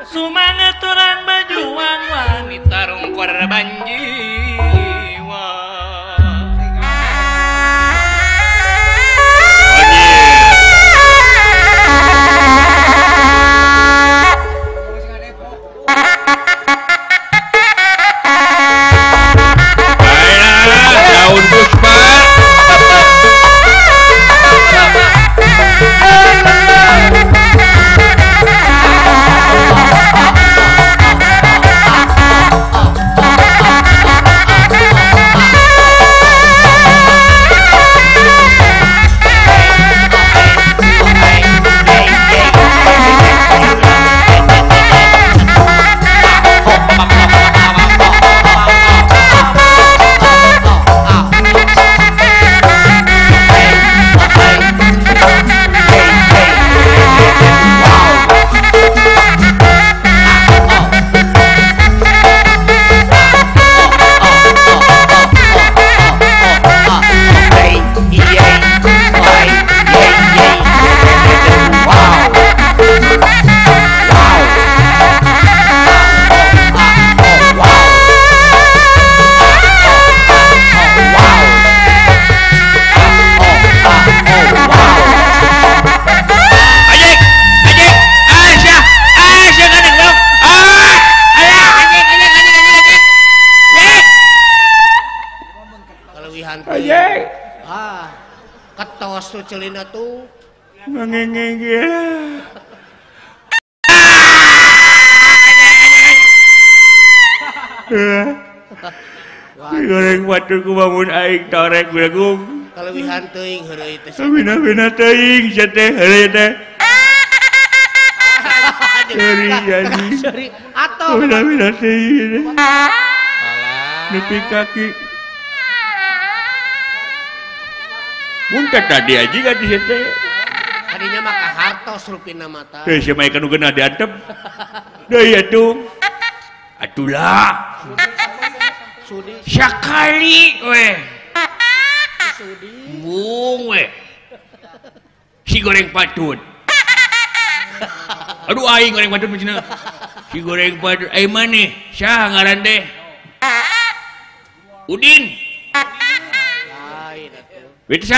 Sumanget orang bajuang wanita rungkor banjiwa. Daun puspa. Ketos tuh celina tuh. Ngengeng ya. Goreng batur ku bangun aing torek begung. Kalewihan teuing heureuy teh. Bina teuing sia teh heureuy teh. Seri. Atoh. Bina teuing. Nepi kaki. Muntah tadi aja kan di situ. Tadinya mah ka hartos rupina mata. Teh sia mah kan geuna diantep. Deui atuh. Atulah. Sudi. Sakali we. Sudi. Bung we. Si goreng patut. Aduh aing goreng patut macam si goreng patut. Ai maneh? Saha ngaran teh? Udin. Bisa?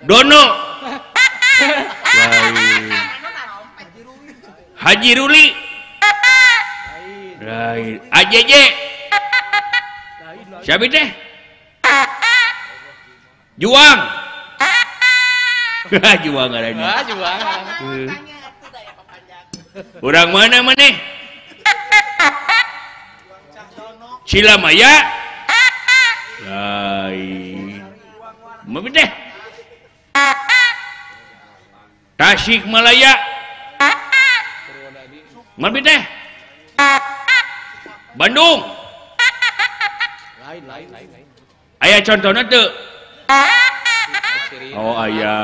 Dono. Haji Ruli. Lain. AJJ. Siapa teh? Juang. Juang ngaranna. Juang. Urang mana maneh? Cilamaya lain mami teh Tasikmalaya mami teh Bandung aya contohna teu oh aya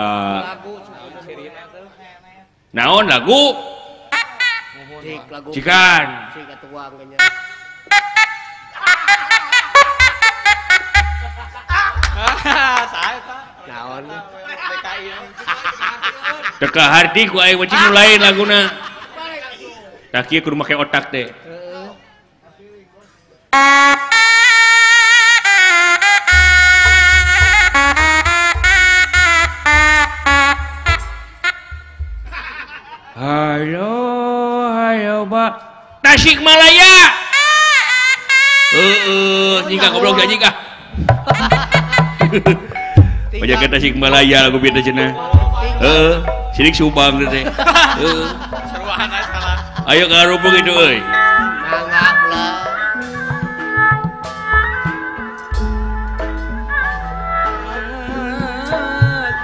naon lagu cikan teka harti ku aing wajib lain laguna tak kieu kudu make otak teh Halo Pak Tasikmalaya jika goblok ya jika Pajakan Tasikmalaya lagu beda cenah sidik Subang teh ayo karupung itu euy nanggap lah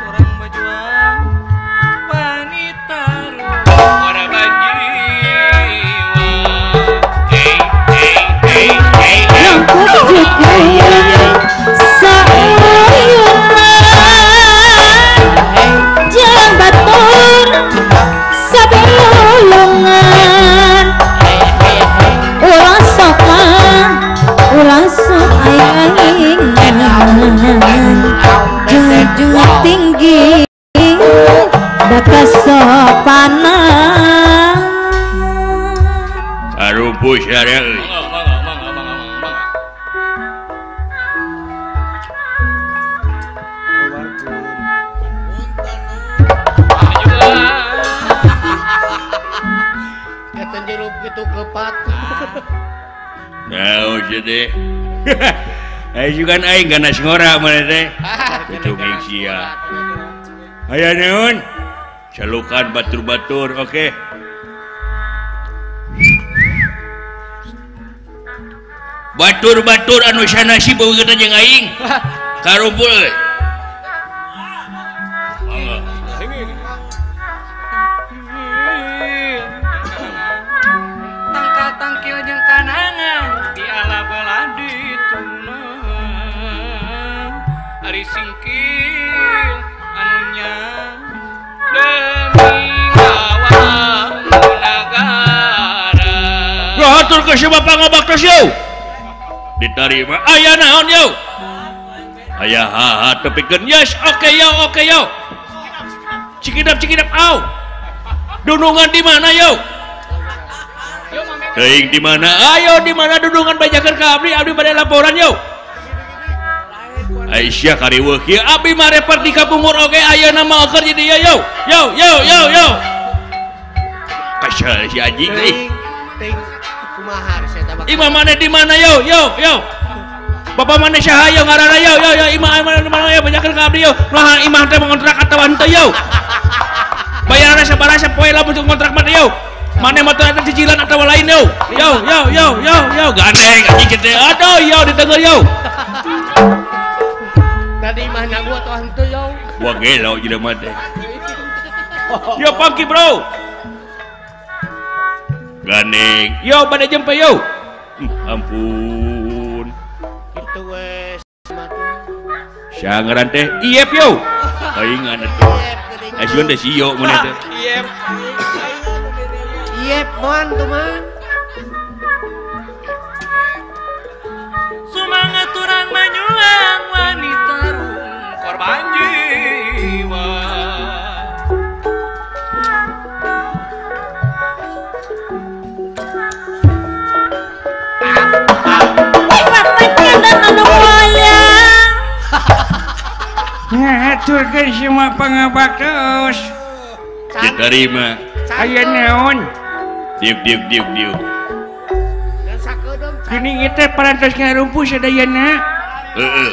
kurang berjuang wanita orang tinggi kesopanan arumpus syarel kata jeruk itu kepat nah jadi ayo juga aing ganas ngora mana teh itu ngisia aya naon celukan batur-batur oke batur-batur anu sanasi bau kita jeung aing karumpul tangkil jeung kanangan di ala baladi tuna ari singkil anunya demi gawang negara hatur ke si bapak ngabaktos yo diterima aya naon yo aya haha tepikeun yes oke yo cikidap au dunungan di mana yo teuing di mana ayo di mana dunungan bajakeun ka abdi bade laporan yo Aisyah kariweuh kieu abdi mah repot di kapungkur oge ayeuna mah keur jadi yo kasal si anjing euy kumaha saya tabak imam mana di mana yo bapak mana saha yo ngaranna yo imam mana di mana yo bajakeun ka abdi yo nah imam teh mengontrak atawa henteu yo bayaranna sabaraha poe lamun kontrak mah yo mana motor eta cicilan atawa lain yo gandeng anjing kitu aduh yo didengar yo tadi mah nyagu atau henteu yo wah gelo jadi mah teh yo pangki bro gandeng yo pada jempe yo ampun itu wes sangaran teh iep yo aing anu teh asuan teh si yo mana teh iep moan tuh man sumangaturan manyuang wanita korban jiwa ngaturkeun semua pangabaktos diterima aya naon diuk dan sakeudem geuning teh parantos ngarumpu sadayana heeh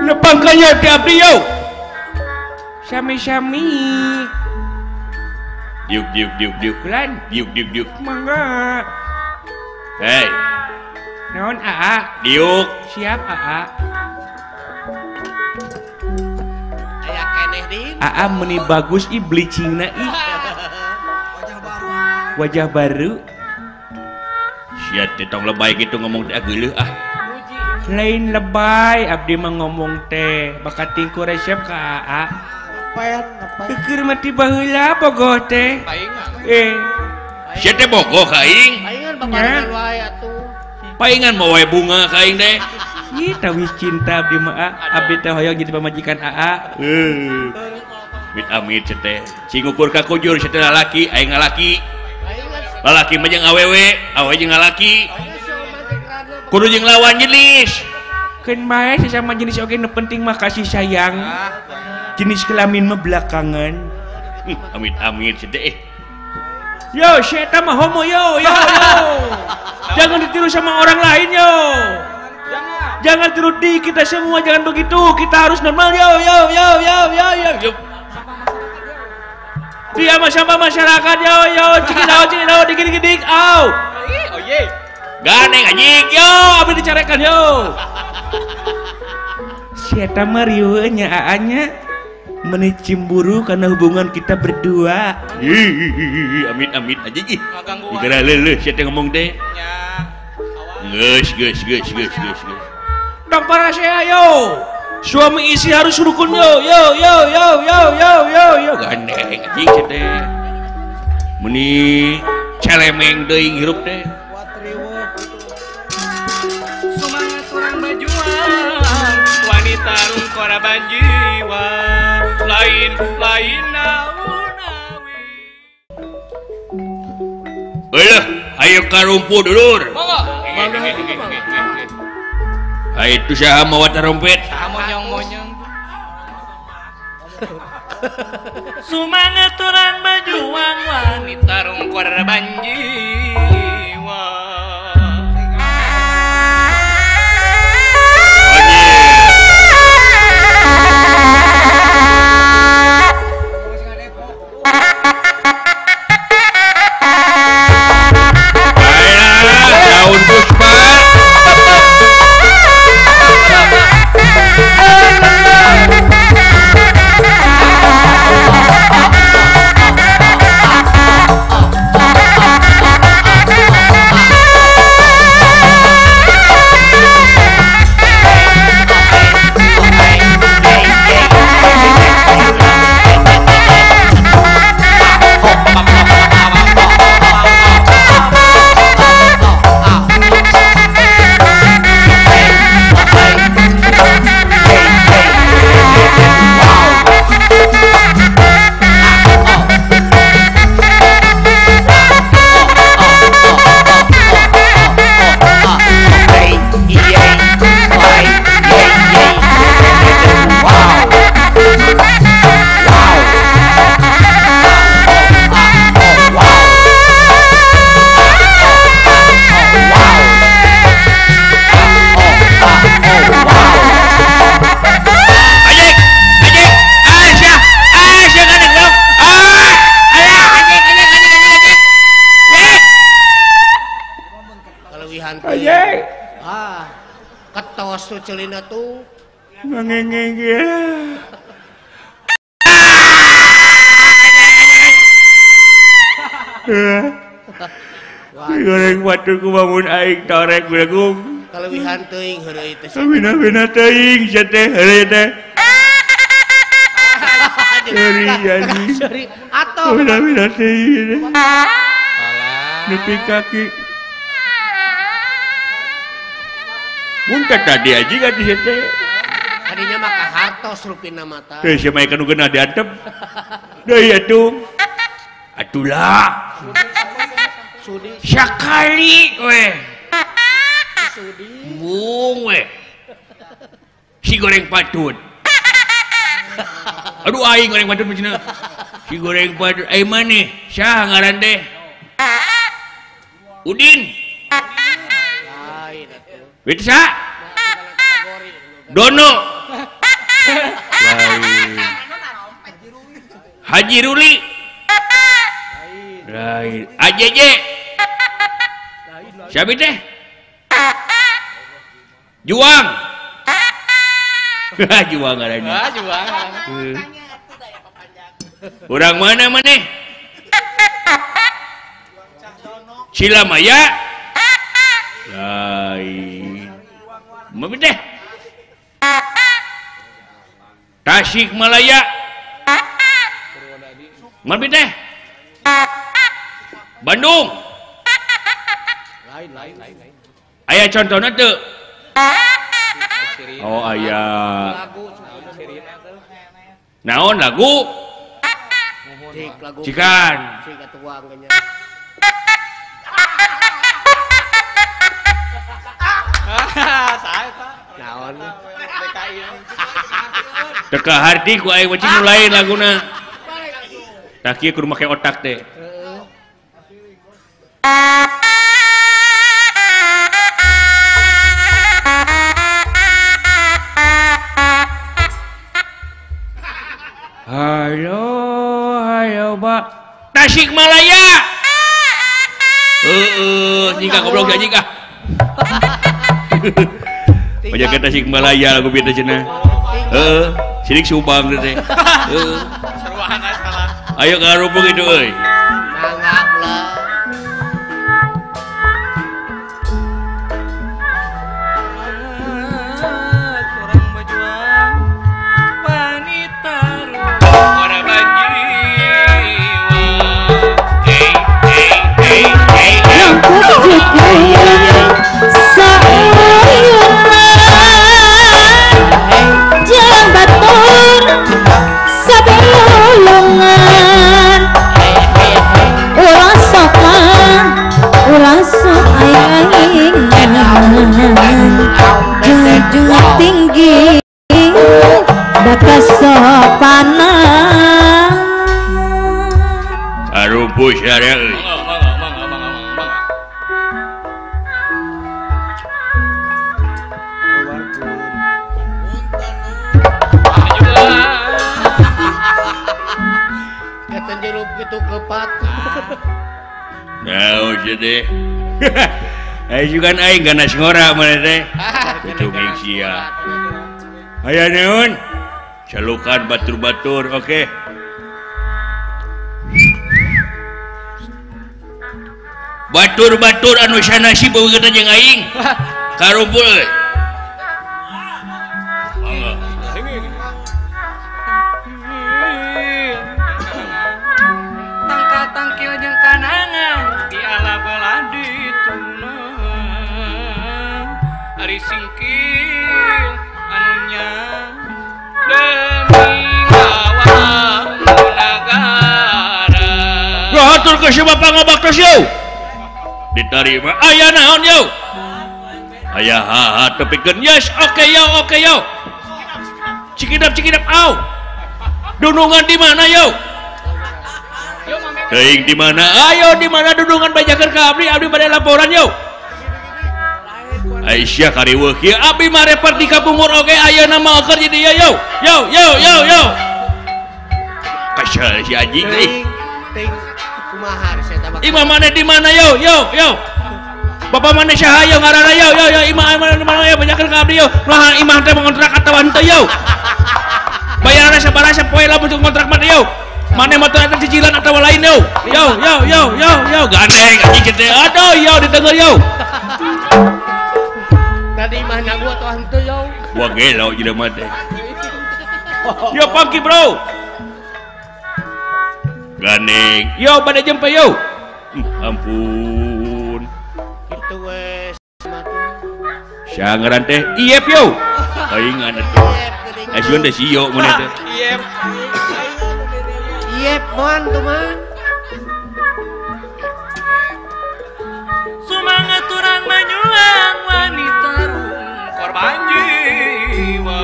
nepang kaya ti abdi yo sami-sami diuk lan diuk mangga Hei, Naon AA? diuk. Siap AA. Aya keneh din. AA meni bagus i bleachingna i. Wajah baru. Sia teh tong lebay gitu ngomong teh geuleuh ah. Lain lebay abdi mah ngomong teh bakat tingku resep ka AA. Ngapain? Keur mati baheula bogoh teh. Sia teh bogoh ka aing. Paingan babarengan wae atuh. Paingan mau wae bunga ka aing teh. Ih tawis cinta abdi mah abdi teh hoyong jadi pamajikan AA. Amit sia teh. Cing ukur ka kujur sia teh lalaki, aing ngalaki. Paingan Lalaki mah jeung awewe, awewe jeung ngalaki. romantik Kudu jeung lawan jenis. Keun bae sesama jenis oge nu penting mah kasih sayang. Jenis kelamin mah belakangan. Amit sia teh. Yo, syeta mah homo yo. Jangan ditiru sama orang lain yo. Jangan tiru di kita semua, jangan begitu. Kita harus normal yo. Dia sama masyarakat yo. Cikidau dikit-dikit. Au. Ganeng anjing. Yo, abdi dicarekan yo. Syeta mah riweuh nya AA-nya meni cimburu karena hubungan kita berdua. Amit aja ih. Gara leuleuh sia teh ngomong teh. Geus. Dong para saya yo. Suami istri harus rukun yo. Gandeng anjing sia teh. Meni celemeng deui hirup teh. Semangat orang berjuang, wanita rungkora banjiwa, lain nawi. Eueuh, ayo ka rumput dulur. Ayo tu saha mawa tarompet. Monyong. Semangat orang berjuang, wanita rungkora banjiwa. Daun puspa. Ketos tuh celina tuh. Ngengeng ya. Goreng batur ku bangun aing torek begung. Kalewihan teuing heureuy teh. Bina teuing sia teh heureuy teh. Seri jadi. Seri atuh. Bina teuing. Nepi kaki. Muntah tadi aja kan di situ. Tadinya mah ka hartos rupina mata. Teh sia mah kan geuna diantep. Deui atuh. Atulah. Sudi. Sekali weh. Sudi. Bung we. Si goreng patut. Aduh aing goreng patut macam si goreng patut. Ai maneh? Saha ngaran teh? Udin. Lain atuh. Bisa? Dono. Lain. Haji Ruli. Lain. AJJ. Siapa teh? Juang. Juang ngarana. Juang. Urang mana maneh? Cilamaya. Lain. Mami teh. Tasik Malaya. Mami teh. Bandung. Lain. Aya contohna teu? Oh aya. Naon lagu? Cikan. Naon? Teka harti ku aing wacing nu lain laguna. Tah kieu kudu make otak teh. Hayo, Pak. Tasikmalaya. Jika goblok ya jika. Pajaga Tasikmalaya lagu beda cenah. Sidik Subang teh. Ayo karupung itu euy. Mangga ulah. Kurang berjuang wanita orang Jalan batur sabelulungan ulah sokan ulah sok aing junjung tinggi da sopanan Arumpus area euy. Kata jeruk gitu kepat. Nah, jadi. Ayo juga aing ganas ngora mana teh. Itu sia. Aya naon? Celukan batur-batur, oke. Batur-batur anu sanasi bau kita jeung aing. Karumpul euy. tangkil jeung kanangan di ala baladi tuna ari singkil anunya demi ngawal nagara. Hatur ke si Bapak ngobaktos yo. Diterima. Aya naon yo? Aya haha tepikeun yes, oke yo. Cikidap au. Dunungan di mana yo? Teuing di mana? Ayo di mana dudungan bajakeun ka abdi bade laporan yo. Aisyah kariweuh kieu abdi mah repot di kapungkur oge ayeuna mah keur jadi yo. Yo. Kasal si anjing euy. Ting kumaha ari saya tabak. Imam mana di mana yo? Bapak mana saha yo ngaranna yo imam mana di mana yo bajakeun ka abdi yo. Nah imam teh mengontrak atawa henteu yo. Bayaranna sabaraha poe lamun kontrak mah yo. Mana motor eta cicilan atau lain yo gandeng anjing kitu aduh yo didengar yo Tadi mah nyagu atau henteu yo. wah gelo jadi mah teh yo pangki bro gandeng yo pada jempe yo ampun Kitu wes sangaran teh iep yo aing ada teh asuan teh si yo mana teh Iep moan tuh man. Sumangaturan manyuang wanita korban jiwa.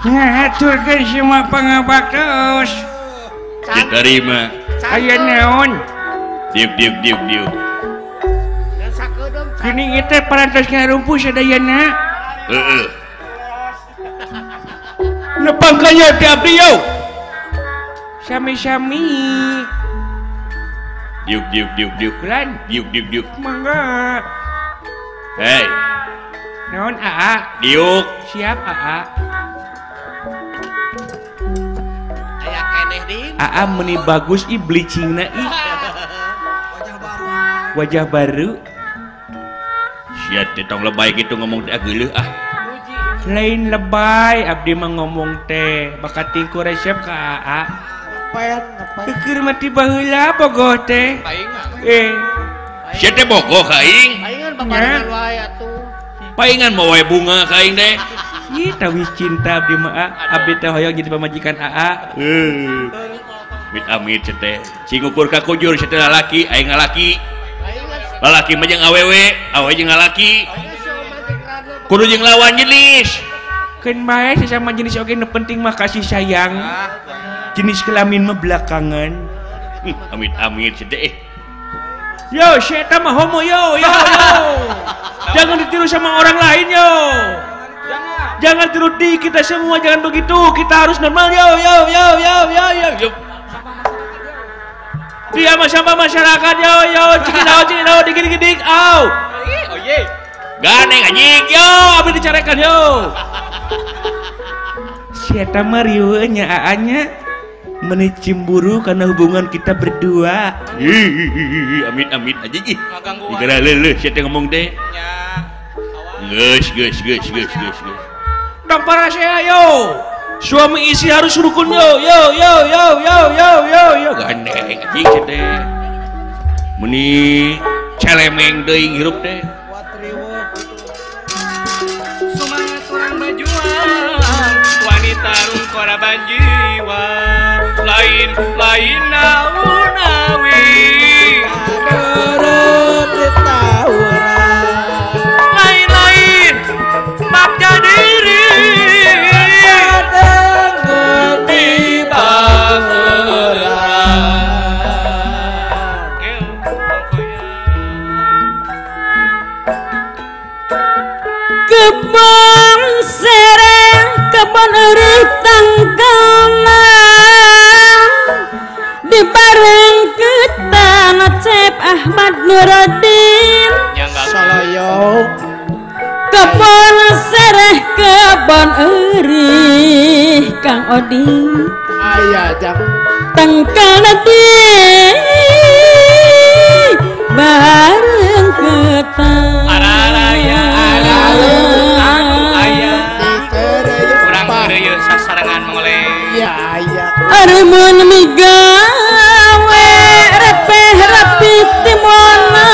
ngaturkeun semua pangabaktos diterima aya naon diuk Dan sakeudem Gini teh parantos ngarumpu sadayana. Nepang kaya ti abdi yo. Sami-sami. Diuk. Bulan. Diuk. Mangga. Hei, Naon Aa? diuk. Siap Aa. Aya keneh din. Aa meni bagus i bleachingna i. Wajah baru. Sia teh tong lebay gitu ngomong teh geuleuh ah. Lain lebay abdi mah ngomong teh bakat tingku resep ka Aa. Ngapain? Keur mati baheula bogoh teh. Sia teh bogoh ka aing. Paingan paparingan wae atuh. Paingan mau wae bunga ka aing teh. Ih tawis cinta abdi mah abdi teh hoyong jadi pamajikan Aa. Amit teh. Cing ukur ka kujur sia teh lalaki, aing ngalaki. Paingan Lalaki mah jeung awewe, awewe jeung ngalaki. sih Kudu jeung lawan jenis. Keun bae sesama jenis oge nu penting mah kasih sayang. Jenis kelamin mah belakangan. Amit sia teh. Yo, syeta mah homo yo. Jangan ditiru sama orang lain yo. Jangan tiru di kita semua, jangan begitu. Kita harus normal yo. Dia sama masyarakat yo. Cikinau, digidik. Au. Ganeng anjing. Yo, abdi dicarekan yo. Syeta mah riweuh nya Aanya. Meni cemburu karena hubungan kita berdua. Amit aja ih. Gara leuleuh sia teh ngomong teh. Geus. Dong para saya yo. Suami istri harus rukun yo. Gandeng anjing sia teh. Meni celemeng deui hirup teh. Semangat orang berjuang, wanita korban jiwa. Lain nawi lain bagja diri di Kebon sereh kebon eureut tangkana dibareng ketan Cep Ahmad Nuruddin Saloyo. kebon sereh kebon eurih Kang Odi Aya jang. tangkana di bareng ketan araraya ayah kurang geureuy sasarengan mole. Ya aya. Aremun migawe repeh rapi timona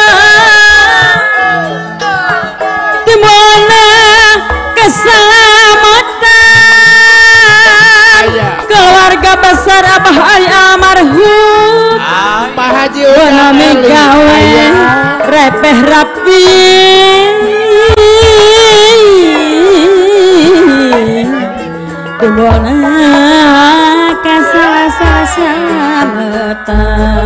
keselamatan keluarga besar Abah Ali almarhum Pak Haji wana migawe repeh rapi timona keselamatan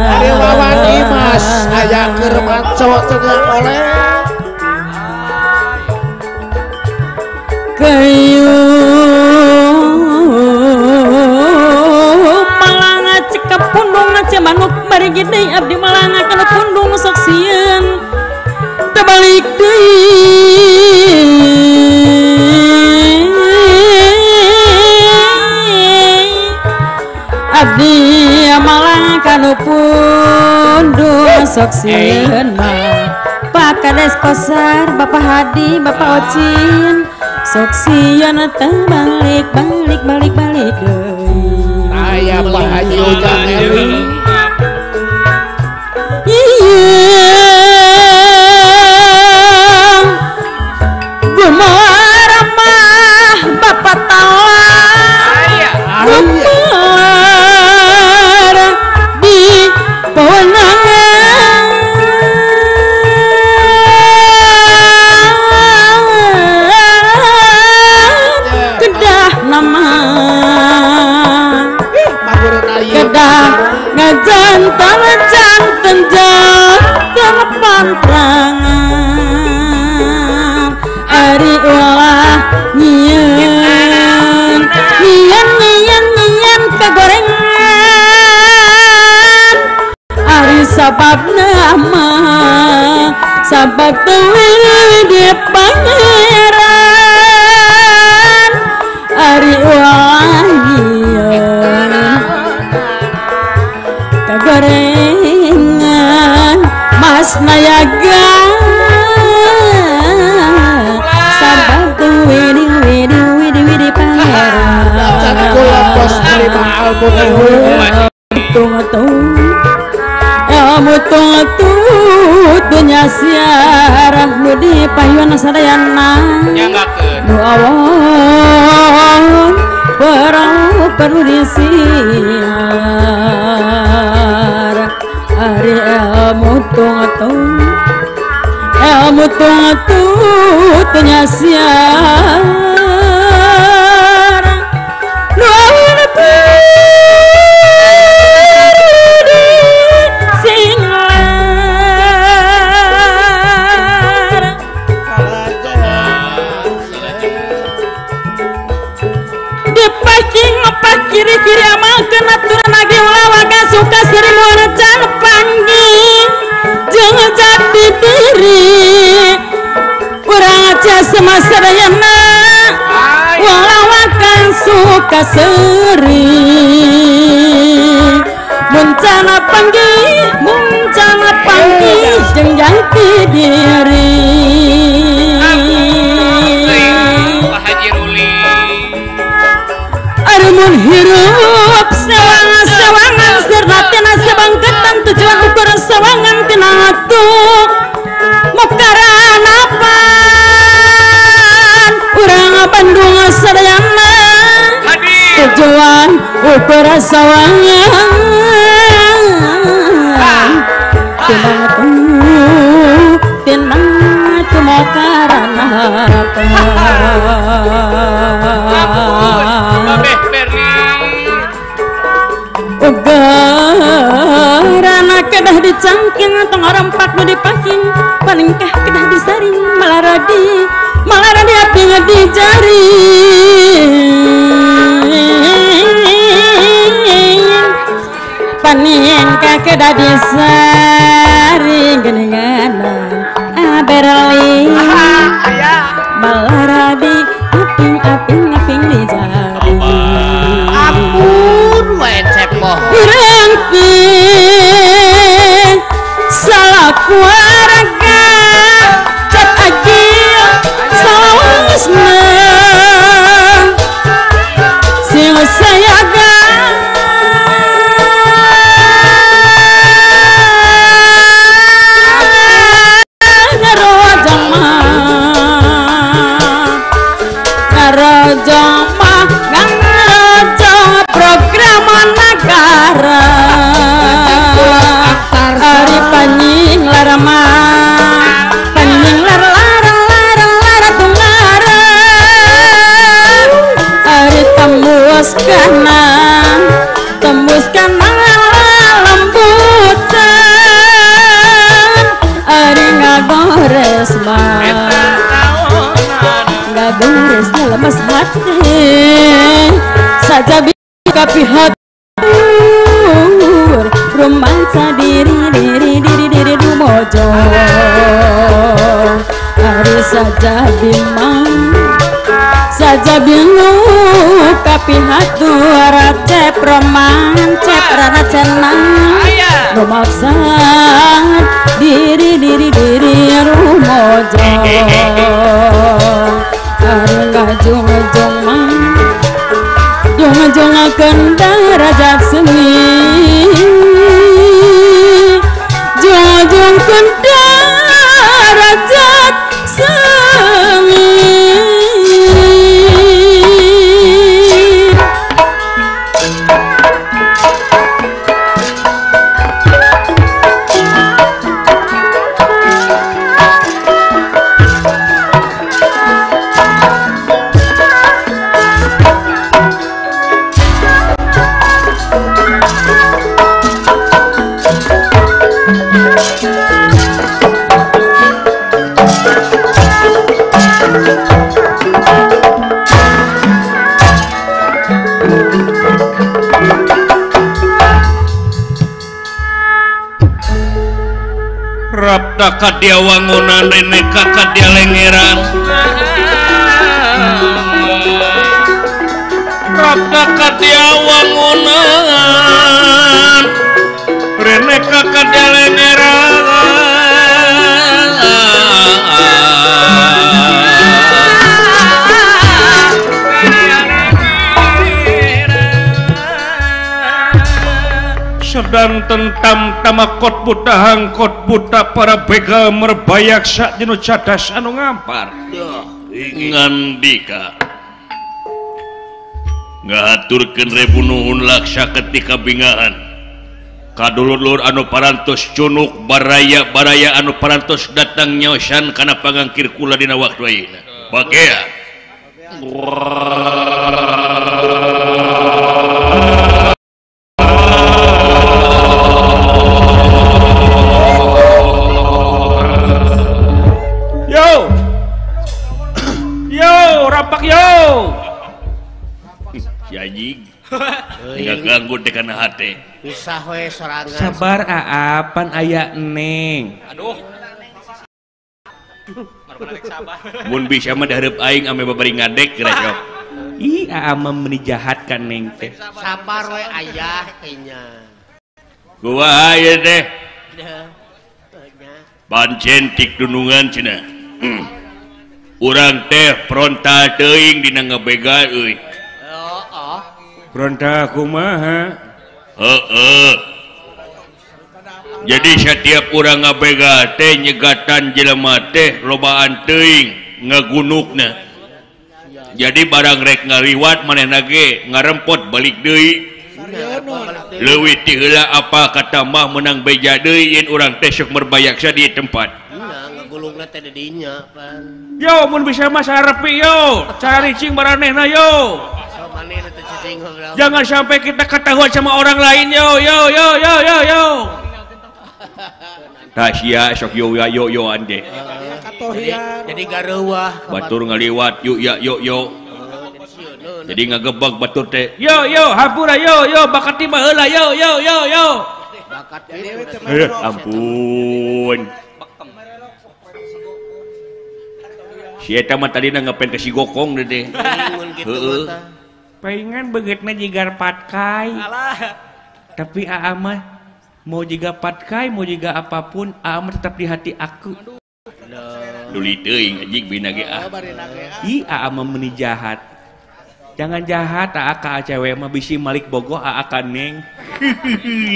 Ari lawan Imas aya keur maco tengah oleh. Kayu malanga cekap pundung aja manuk bari gede abdi malanga kana pundung sok sieun tebalik deui abdi malanga kana pundung sok sieun mah Pak Kades Kosar Bapak Hadi Bapak Ocin sok sieun teh balik deui Aya Pak Haji Ujang Heri. Gumara mah Bapak tawa gumara di ponangan kedah nama Magureun aya. kedah sabab nama sabab teuing di pangeran ari wangian kagorengan mas nayaga sabab teuing widi pangeran kula bos ari mahal bukan mutung dunia siarah mudi payuan sadayana nu awon perlu disiar ari mutung dunia siarah nu awon kiri-kiri amalkeun aturan lagi ulah waga suka seri moal can panggih jeung jati diri urang aja semasadayana ulah waga suka seri muncana panggih jeung jati diri mun hirup sawangan serta tina sabangketan tujuan ukur sawangan tina atu mukaran apan urang Bandung sadayana tujuan ukur sawangan tina atu mukaran apan Ugarana kedah dicangking tong orempat nu dipaking palingkah kedah disaring malaradi api ngedi jari paningkah kedah disaring geninganan aberali malaradi aping di jari Birengki salah keluarga cat agil salawasna sing sayaga tembus kanan lembutan ari ngagores lemes hati saja bika pihak romansa diri dumojo hari saja bingung kapihak dua cep roman cep rana cenang memaksa diri rumojo hari ngajung mang jong akan darajat seni jong kan darajat seni Rapta ka dia wangunan rene ka dia lengeran Rapta ka dia wangunan rene ka dia lengeran sedang tentam tamakot buta hangkot buta para begal merbayak sak dino cadas anu ngampar ngandika ngahaturkeun rebu nuhun laksa ketika bingahan kadulur-lur anu parantos cunuk baraya anu parantos datang nyaosan kana pangangkir kula dina waktu ayeuna bagea rampak yo si anjing nggak ganggu tekan hati bisa we sorangan sabar aapan aya neng aduh mun bisa mah dahareup aing ame babari ngadek geura sok ih mah meuni jahat kan neng teh sabar we ayah nya gua aya teh pancen tik dunungan cenah urang teh frontal teuing dina ngabegal euy. Frontal kumaha? Heeh. Jadi setiap urang ngabegal teh nyegatan jelema teh lobaan teuing ngagunukna. Jadi barang rek ngaliwat manehna ge ngarempot balik deui. Leuwih ti heula apa kata mah menang beja deui yen urang teh sok merbayaksa di tempat. Gulungna teh di dinya pan. Yo mun bisa mah sarepi yo, cari cing baranehna yo. So manehna teh cicing heula. Jangan sampai kita ketahuan sama orang lain yo. Tah sia sok yo ande. Jadi gareuwah. Batur ngaliwat yo. Jadi ngagebag batur teh. Yo hampura yo bakat mah heula yo. Bakat Ampun. Si eta mah tadina ngapen ke si gokong deh. Heeh. Pengen begetna jigar patkai. Tapi aa mah mau jiga patkai mau jiga apapun aa mah tetap di hati aku. Duli teuing anjing bina ge ah. Ih aa mah meuni jahat. Jangan jahat aa ka cewek mah bisi malik bogoh aa ka neng.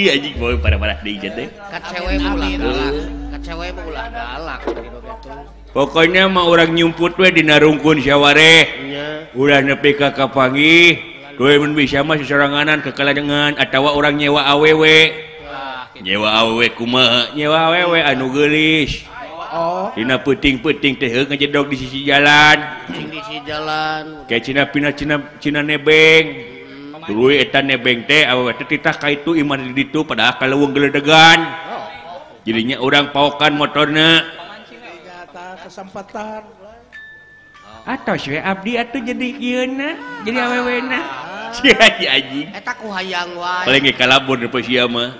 Anjing boy parah-parah deui teh. Ka cewek mah ulah galak gitu. Pokoknya mah orang nyumput we dina rungkun sawareh. Ulah nepi ka kapanggih. Tuluy mun bisa mah sesoranganan ke kalajengan atawa orang nyewa awewe. Nyewa awewe kumaha? Nyewa awewe anu geulis. Dina peuting-peuting teh ngajedog di sisi jalan. Di sisi jalan. Kayak cina nebeng. Tuluy eta nebeng teh awewe teh titah ka itu iman di ditu pada kaleuweung geledegan. Jadinya orang paokan motorna. Kesempatan atau si abdi atuh jadi kieuna jadi awewena sia anjing eta ku hayang wae paling ge kalabur depo sia mah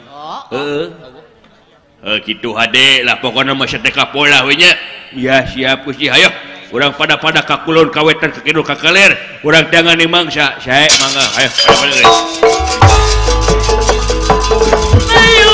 kitu hade lah pokona mah sedekah pola we nya ya siap Gusti hayo urang pada ka kulon kawetan ka kidul ka kaler urang dangan ni mangsa sae mangga hayo ayo